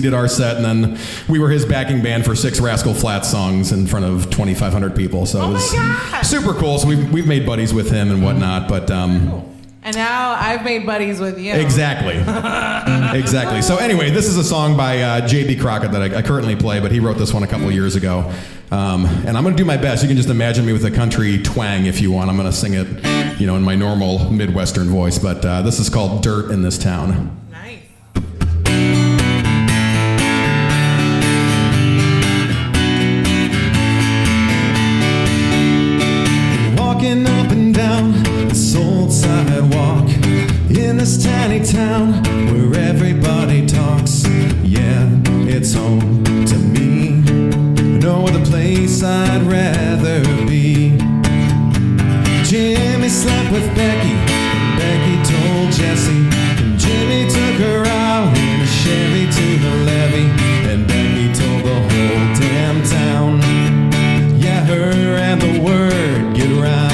did our set, and then we were his backing band for 6 Rascal Flatts songs in front of 2,500 people. So it was super cool. So we've made buddies with him and whatnot, but. And now I've made buddies with you. Exactly. Exactly. So anyway, this is a song by J.B. Crockett that I currently play, but he wrote this one a couple of years ago. And I'm going to do my best. You can just imagine me with a country twang if you want. I'm going to sing it, in my normal Midwestern voice. But this is called Dirt in This Town. Nice. Walking up and down this old sidewalk in this tiny town where everybody talks. Yeah, it's home to me. No other place I'd rather be. Jimmy slept with Becky, and Becky told Jesse, and Jimmy took her out in a Chevy to the levee, and Becky told the whole damn town. Yeah, her and the word get around.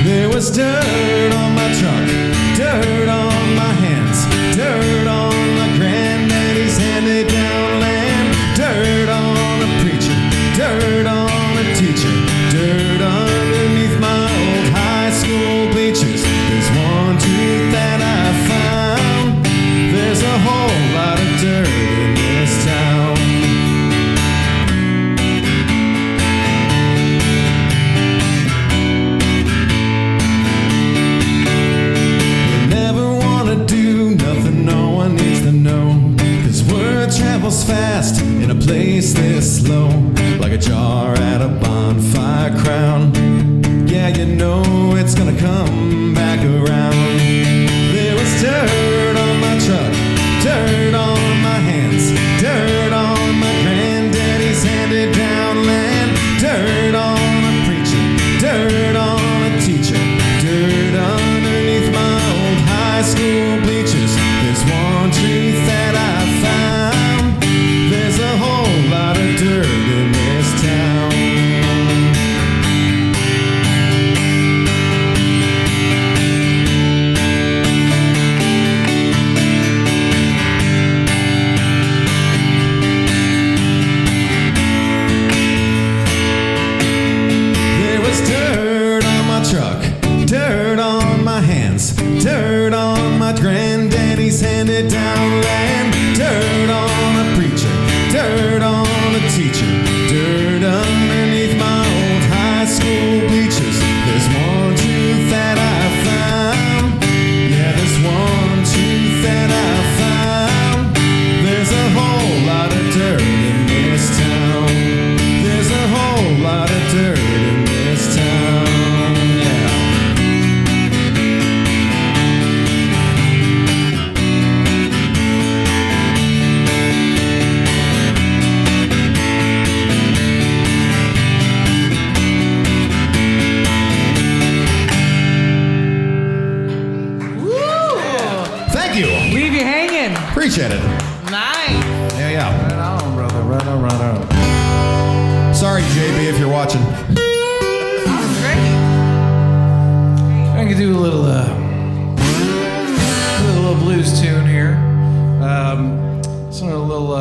There was dirt on my truck, dirt on my hands, Appreciate it. Nice. Yeah. Right on, brother. Right on, right on. Sorry, JB, if you're watching. That was great. I can do a little blues tune here. It's a little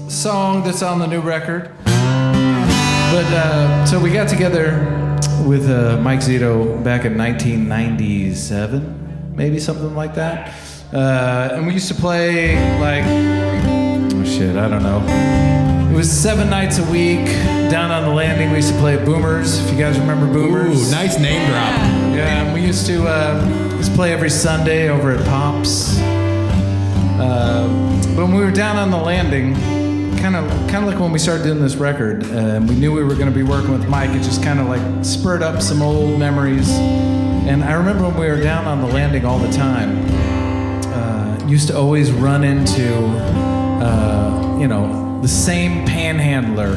song that's on the new record. But so we got together with Mike Zito back in 1997, maybe something like that. And we used to play like, oh shit, I don't know. It was 7 nights a week down on the landing. We used to play Boomers, if you guys remember Boomers. Ooh, nice name drop. Yeah, and we used to play every Sunday over at Pops. But when we were down on the landing, kind of like when we started doing this record, we knew we were going to be working with Mike. It just kind of like spurred up some old memories. And I remember when we were down on the landing all the time, used to always run into, the same panhandler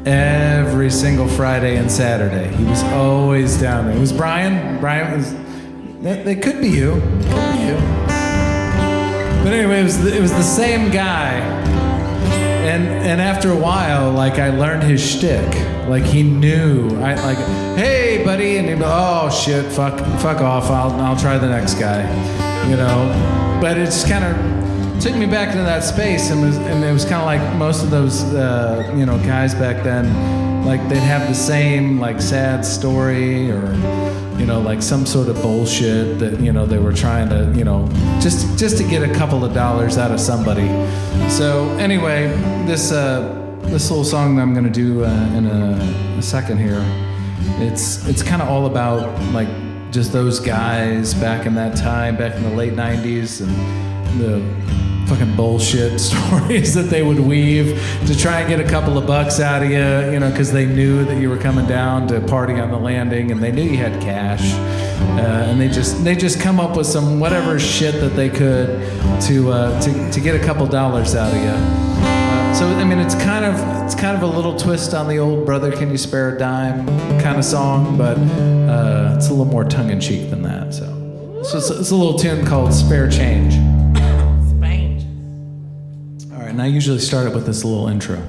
every single Friday and Saturday. He was always down there. It was Brian. Brian was. They could be you. Could be you. But anyway, it was the same guy. And after a while, like I learned his shtick. Like he knew. I like, hey buddy, and he'd be, oh shit, fuck off. I'll try the next guy. But it just kind of took me back into that space, and it was kind of like most of those guys back then, like they'd have the same like sad story or like some sort of bullshit that they were trying to just to get a couple of dollars out of somebody. So anyway, this little song that I'm gonna do in a second here, it's kind of all about like just those guys back in that time, back in the late 90s, and the fucking bullshit stories that they would weave to try and get a couple of bucks out of you, because they knew that you were coming down to party on the landing, and they knew you had cash, and they just come up with some whatever shit that they could to get a couple dollars out of you. So I mean, it's kind of a little twist on the old "Brother, Can You Spare a Dime" kind of song, but it's a little more tongue-in-cheek than that. So it's a little tune called "Spare Change." And I usually start it with this little intro.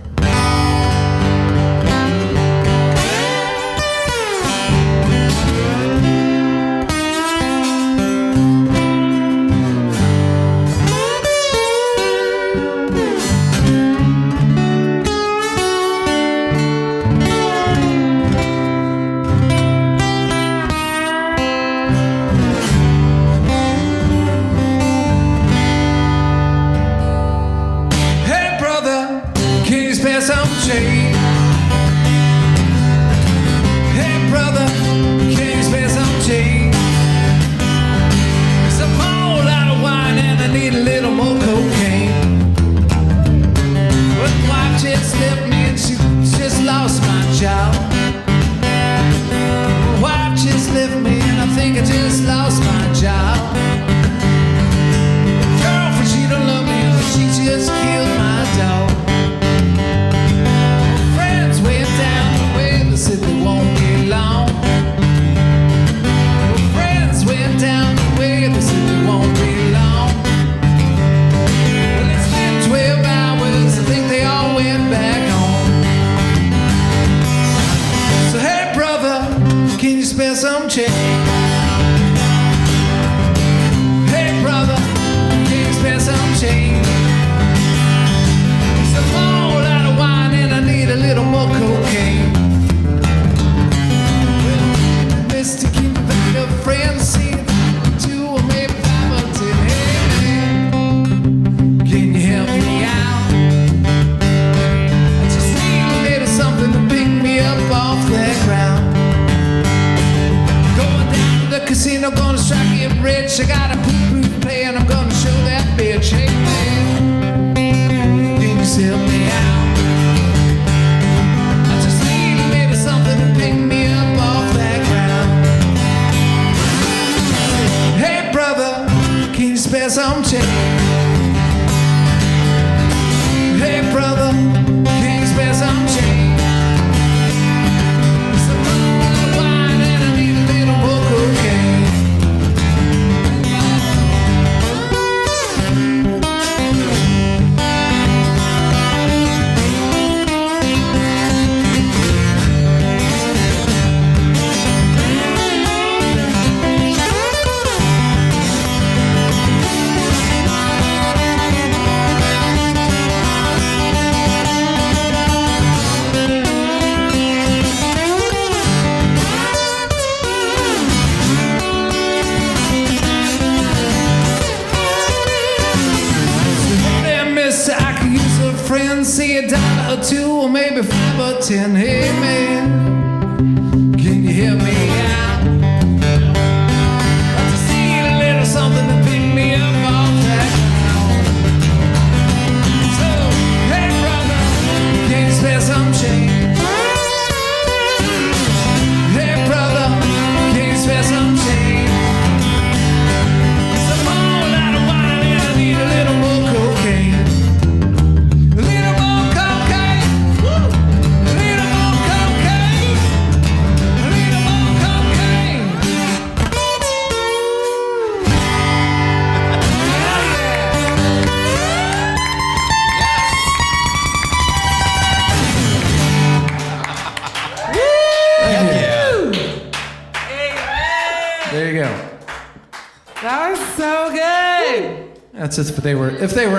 friends say $1 or $2 or maybe 5 or 10. Hey man, can you help me out? I just need a little something to pick me up off that ground. So, hey brother, can you spare some change? Hey brother, can you spare some change? Some more light of wine and I need a little more cocaine. A little more cocaine. Woo! A little more cocaine. A little more cocaine. There you go. That was so good. That's just if they were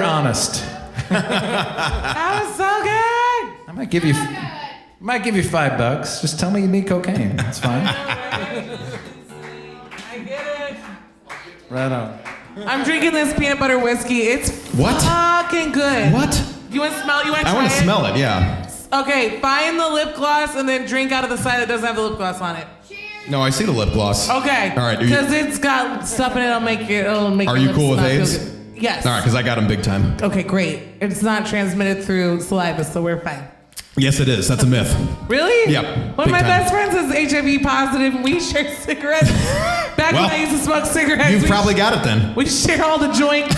honest. That was so good. I might give you $5. Just tell me you need cocaine. That's fine. I get it. Right on. I'm drinking this peanut butter whiskey. It's What? fucking good. What? You want to smell? You want to I try want to it? smell it, yeah. Okay, find the lip gloss and then drink out of the side that doesn't have the lip gloss on it. No, I see the lip gloss. Okay. All right. Because it's got stuff in it. It'll make Are your you lips cool with not feel AIDS? good. Yes. All right, because I got them big time. Okay, great. It's not transmitted through saliva, so we're fine. Yes, it is. That's a myth. Really? Yep, One of big my time. best friends is HIV positive, and we share cigarettes. Back Well, when I used to smoke cigarettes, You've probably got it then. we share all the joints.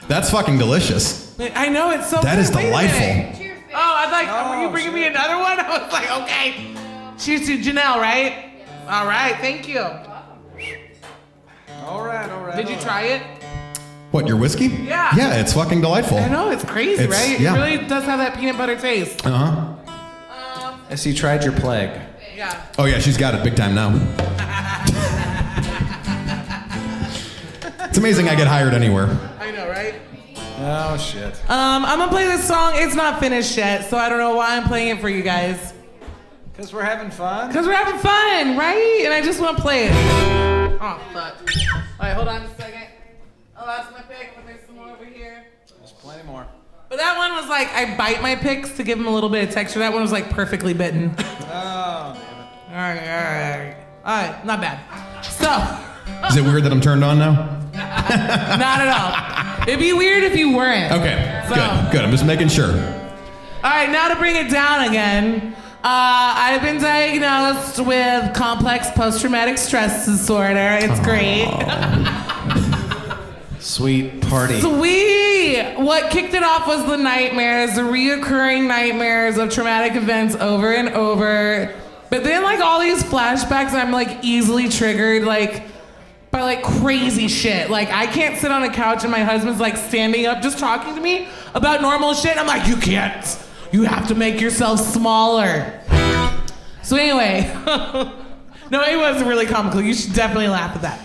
That's fucking delicious. I know, it's so That good. is Wait a delightful. minute. Oh, I was like, were you bringing me another one? I was like, okay. Cheers to Janelle, right? All right, thank you. All right. Did you try it? What, your whiskey? Yeah. Yeah, it's fucking delightful. I know, it's crazy, It's- right? yeah. It really does have that peanut butter taste. Uh-huh. I see you tried your plague. Yeah. Oh, yeah, she's got it big time now. It's amazing I get hired anywhere. I know, right? Oh, shit. I'm gonna play this song. It's not finished yet, so I don't know why I'm playing it for you guys. Because we're having fun? Because we're having fun, right? And I just want to play it. Oh, fuck. All right, hold on a second. Oh, that's my pick, but there's some more over here. There's plenty more. But that one was like, I bite my picks to give them a little bit of texture. That one was like perfectly bitten. Oh, damn it. All right, not bad. So, Is it weird that I'm turned on now? not at all. It'd be weird if you weren't. Okay, So- good. I'm just making sure. All right, now to bring it down again. I've been diagnosed with complex post-traumatic stress disorder. It's great. Sweet party. Sweet! What kicked it off was the nightmares, the reoccurring nightmares of traumatic events over and over. But then like all these flashbacks, I'm like easily triggered like by like crazy shit. Like I can't sit on a couch and my husband's like standing up just talking to me about normal shit. I'm like, you can't. You have to make yourself smaller. So anyway, no, it was really comical. You should definitely laugh at that.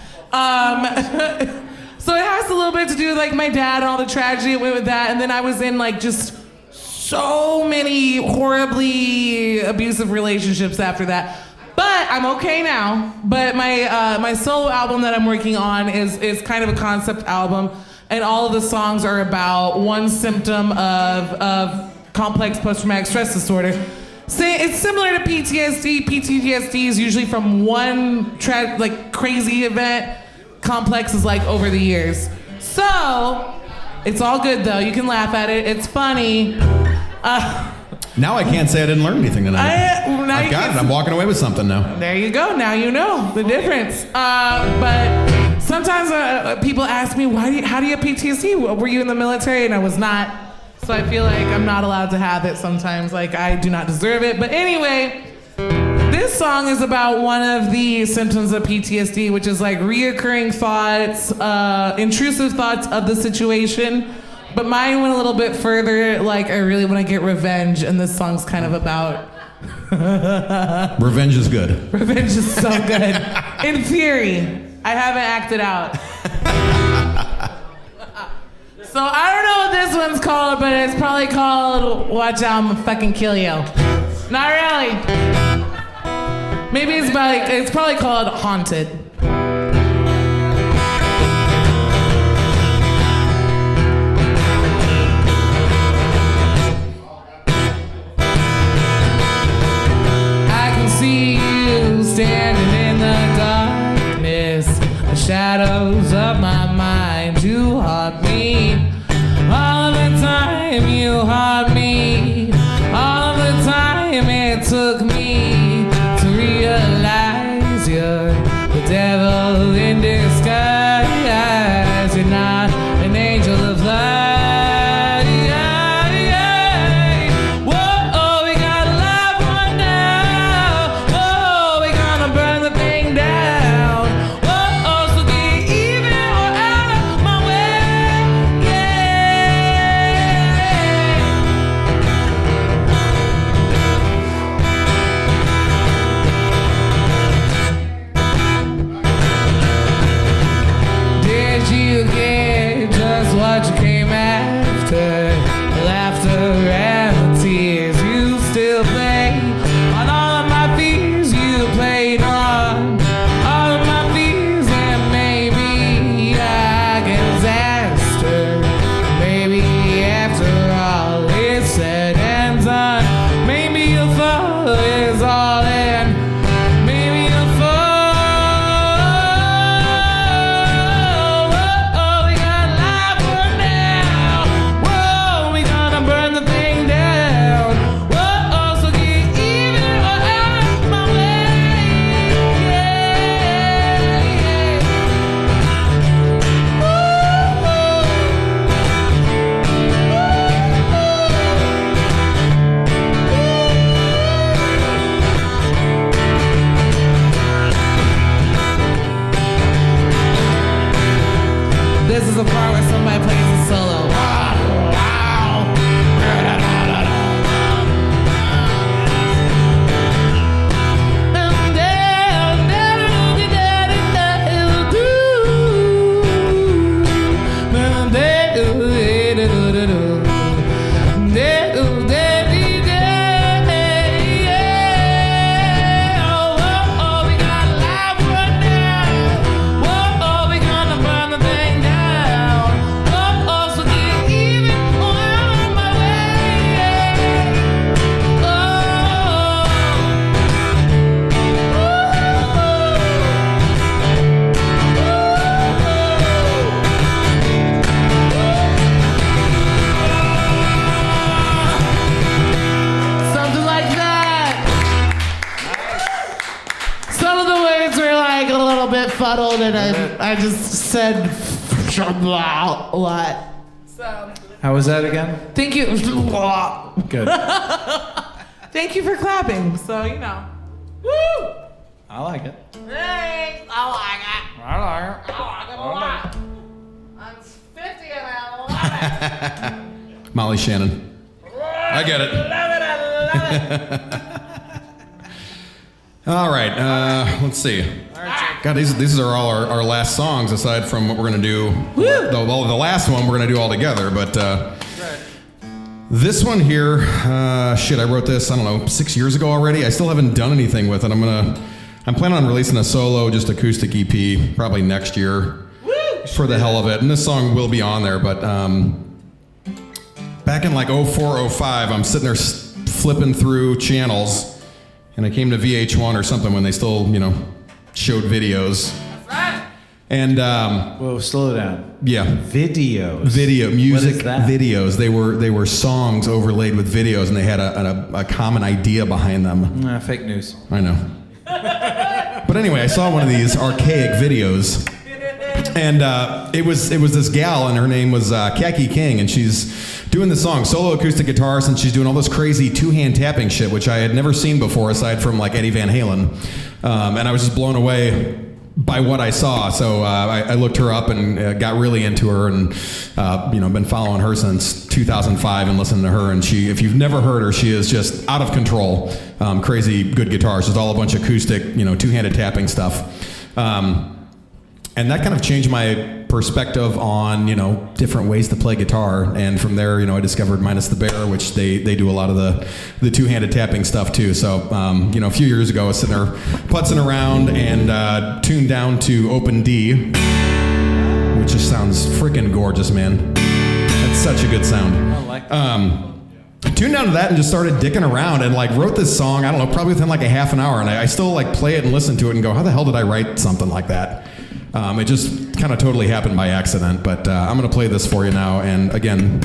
So it has a little bit to do with like my dad and all the tragedy that went with that. And then I was in like just so many horribly abusive relationships after that. But I'm okay now. But my solo album that I'm working on is kind of a concept album. And all of the songs are about one symptom of complex post-traumatic stress disorder. It's similar to PTSD. PTSD is usually from one crazy event. Complex is like over the years. So, it's all good though. You can laugh at it. It's funny. Now I can't say I didn't learn anything tonight. I've got it. I'm walking away with something now. There you go. Now you know the difference. But sometimes people ask me, how do you have PTSD? Were you in the military? And I was not. So I feel like I'm not allowed to have it sometimes. Like I do not deserve it. But anyway, this song is about one of the symptoms of PTSD, which is like reoccurring thoughts, intrusive thoughts of the situation. But mine went a little bit further. Like I really want to get revenge, and this song's kind of about. Revenge is good. Revenge is so good. In theory, I haven't acted out. So I don't know what this one's called, but it's probably called Watch Out, I'm gonna fucking kill you. Not really. Maybe it's probably called Haunted. the shadows of my mind. You haunt me all the time. You haunt me all the time. It took me to realize you're the devil in disguise. You're not an angel of light. This is the part where somebody plays a solo. Fuddled and I just said a lot. So. How was that again? Thank you. Good. Thank you for clapping. So, you know. Woo! I like it. Thanks. I like it. I like it. I like it a lot. I'm 50 and I love it. Molly Shannon. I get it. I love it. All right, let's see. God, these are all our last songs, aside from what we're gonna do. The last one we're gonna do all together, but this one here, I wrote this, I don't know, 6 years ago already. I still haven't done anything with it. I'm planning on releasing a solo, just acoustic EP, probably next year, for the hell of it. And this song will be on there, but back in like 04, 05, I'm sitting there flipping through channels. And I came to VH1 or something when they still, showed videos. That's right. And whoa, slow down. Yeah. Videos. Music What is that? videos. They were songs overlaid with videos, and they had a common idea behind them. Fake news. I know. But anyway, I saw one of these archaic videos, and it was this gal, and her name was Khaki King, and she's doing the song solo acoustic guitars, and she's doing all this crazy two-hand tapping shit, which I had never seen before aside from like Eddie Van Halen. And I was just blown away by what I saw. So I looked her up and got really into her, and been following her since 2005 and listening to her. And if you've never heard her, she is just out of control. Crazy good guitars. It's all a bunch of acoustic, two-handed tapping stuff. And that kind of changed my perspective on, different ways to play guitar. And from there, I discovered Minus the Bear, which they do a lot of the two-handed tapping stuff too. So, a few years ago, I was sitting there putzing around and tuned down to Open D, which just sounds freaking gorgeous, man. That's such a good sound. I like that. Tuned down to that and just started dicking around and wrote this song, I don't know, probably within a half an hour. And I still play it and listen to it and go, how the hell did I write something like that? It just kind of totally happened by accident, but I'm going to play this for you now. And again,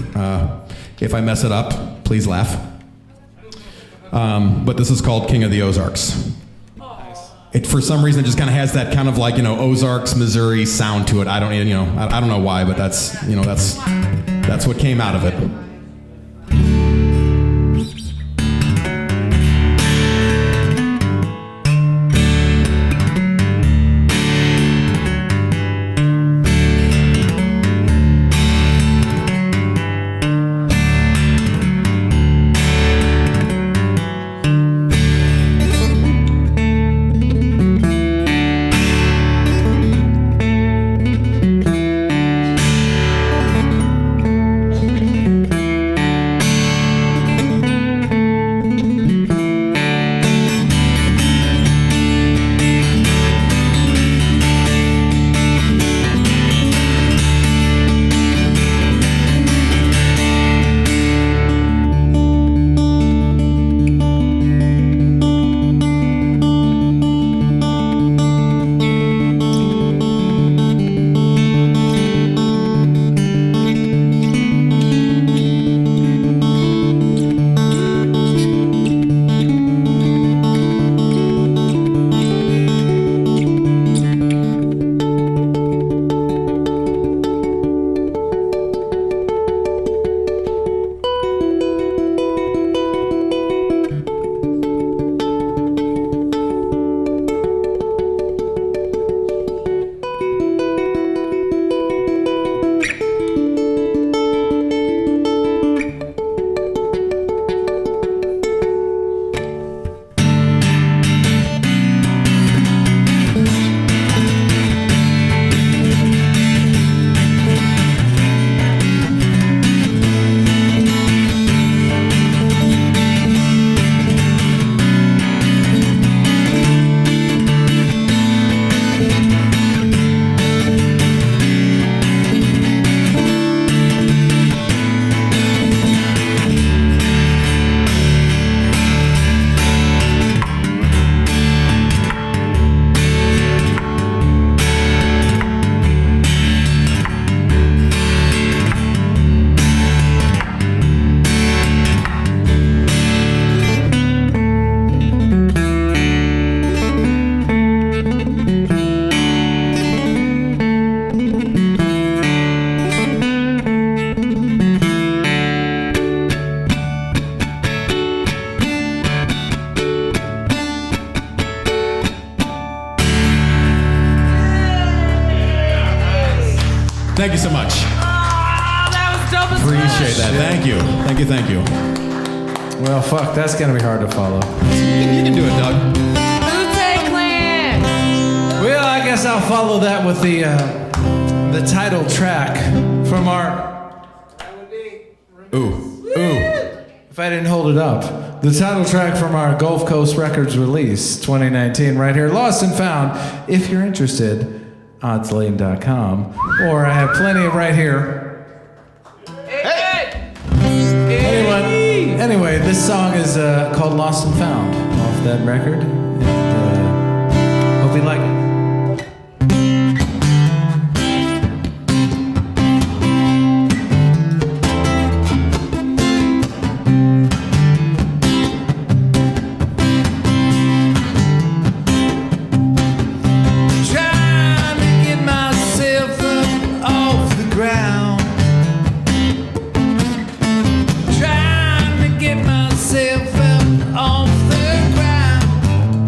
if I mess it up, please laugh. But this is called King of the Ozarks. It, for some reason, it just kind of has that kind of like, Ozarks, Missouri sound to it. I don't know why, but that's what came out of it. Thank you so much. That was dope as fuck. Appreciate that. Thank you. Thank you. Thank you. Well, fuck, that's gonna be hard to follow. You can do it, Doug. Wu-Tang Clan. Well, I guess I'll follow that with the title track from our. Ooh. If I didn't hold it up, the title track from our Gulf Coast Records release 2019, right here, Lost and Found. If you're interested, oddslane.com, or I have plenty of right here. Anyway, this song is called Lost and Found off that record. And, hope you like it. Trying to get myself up off the ground.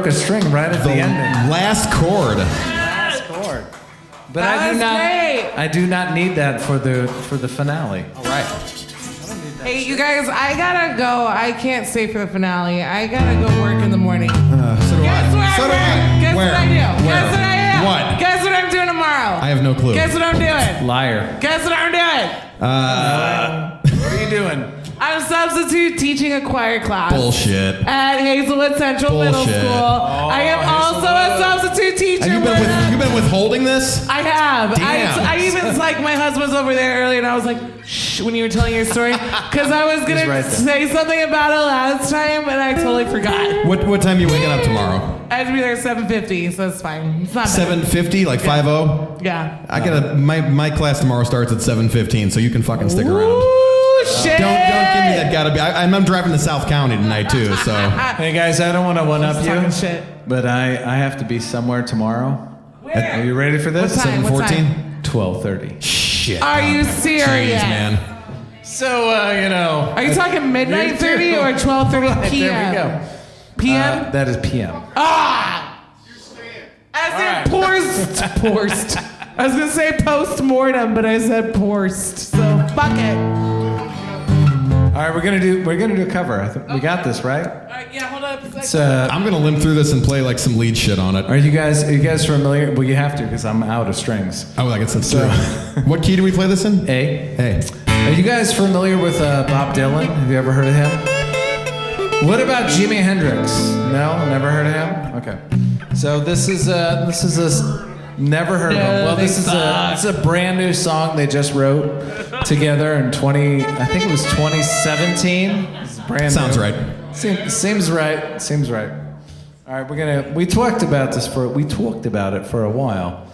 a string right at the ending. Last chord. Last chord. But That was great. I do not need that for the finale. All right. Hey, you guys, I gotta go. I can't stay for the finale. I gotta go work in the morning. So do Guess where I. So do I I. work? Guess Where? what I do? Where? Guess what I do? What? Guess what I'm doing tomorrow? I have no clue. Guess what I'm doing? Liar. Guess what I'm doing? What are you doing? I'm substitute teaching a choir class. Bullshit. At Hazelwood Central Middle Bullshit. School. I am also a substitute teacher. Have you been withholding this? I have. Damn. I even was like, my husband was over there earlier, and I was like, shh, when you were telling your story, because I was gonna right there. say something about it last time, and I totally forgot. What time are you waking up tomorrow? I have to be there at 7:50, so it's fine. It's not bad. 7:50, like 5:0. Yeah. I gotta. My class tomorrow starts at 7:15, so you can fucking stick around. Ooh, shit. Don't give me that. Gotta be. I'm driving to South County tonight too. So Hey guys, I don't want to one up Talking you, shit. but I have to be somewhere tomorrow. Where? Are you ready for this? What time? 7:14. 12:30. Shit. Are you serious? Jeez, man. So you know. Are you talking midnight 30 or 12:30 p.m.? There we go. PM? That is PM. Ah! As in Porst. I was gonna say post-mortem, but I said Porst. So fuck it. All right, we're gonna do a cover. I think we got this, right? Alright, yeah, hold up a second. It's, I'm gonna limp through this and play like some lead shit on it. are you guys familiar? Well, you have to because I'm out of strings. Oh, like it's true. What key do we play this in? A. Hey. Are you guys familiar with Bob Dylan? Have you ever heard of him? What about Jimi Hendrix? No, never heard of him. Okay. So this is a never heard of him. Well, this is a brand new song they just wrote together in 2017. It's brand Sounds new. right. Seems right. Seems right. All right, we talked about it for a while,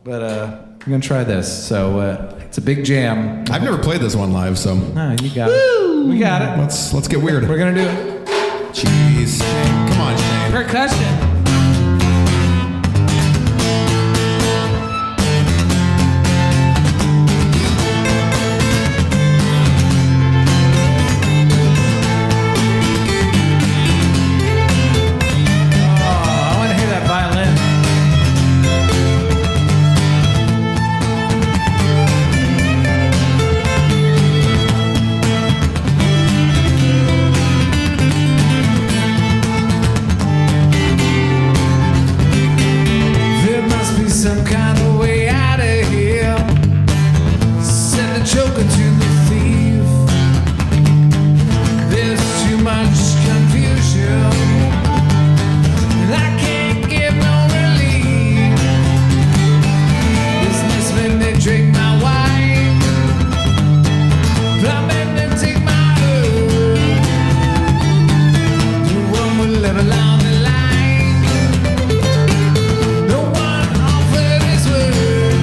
but we're gonna try this. So it's a big jam. I've never played this one live, so No, you got it. We got it. let's get weird. We're gonna do it. Jeez, Shane. Come on, Shane. Percussion. I want to hear that violin. There must be some kind of way out of here. Send the joker to the thief. There's too much confusion, and I can't give no relief. Businessmen, they drink my wine. Plummen, they take my herb. No one will live along the line. No one offered his word.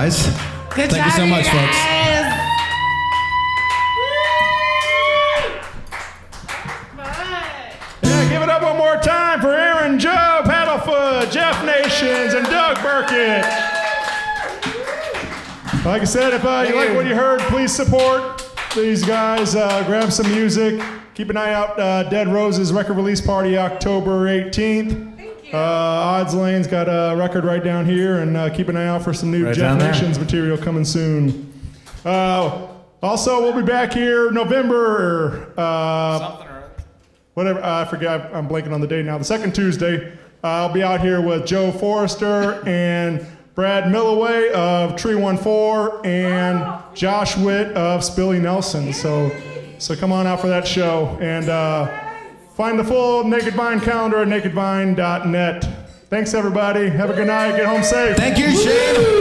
guys. Good Thank you job, so much, you folks. guys. Yeah, give it up one more time for Erin Jo Paddlefoot, Jeff Nations, and Doug Byrkit. Like I said, if you like what you heard, please support these guys. Grab some music. Keep an eye out. Dead Roses record release party October 18th. Thank you. Odds Lane's got a record right down here, and keep an eye out for some new Right Jeff down there. Nations material coming soon. Also, we'll be back here November. Whatever, I forget, I'm blanking on the date now. The second Tuesday, I'll be out here with Joe Forrester and Brad Millaway of Tree 14 and Josh Witt of Spilly Nelson. So come on out for that show. And find the full Naked Vine calendar at nakedvine.net. Thanks, everybody. Have a good night. Get home safe. Thank you, Shane.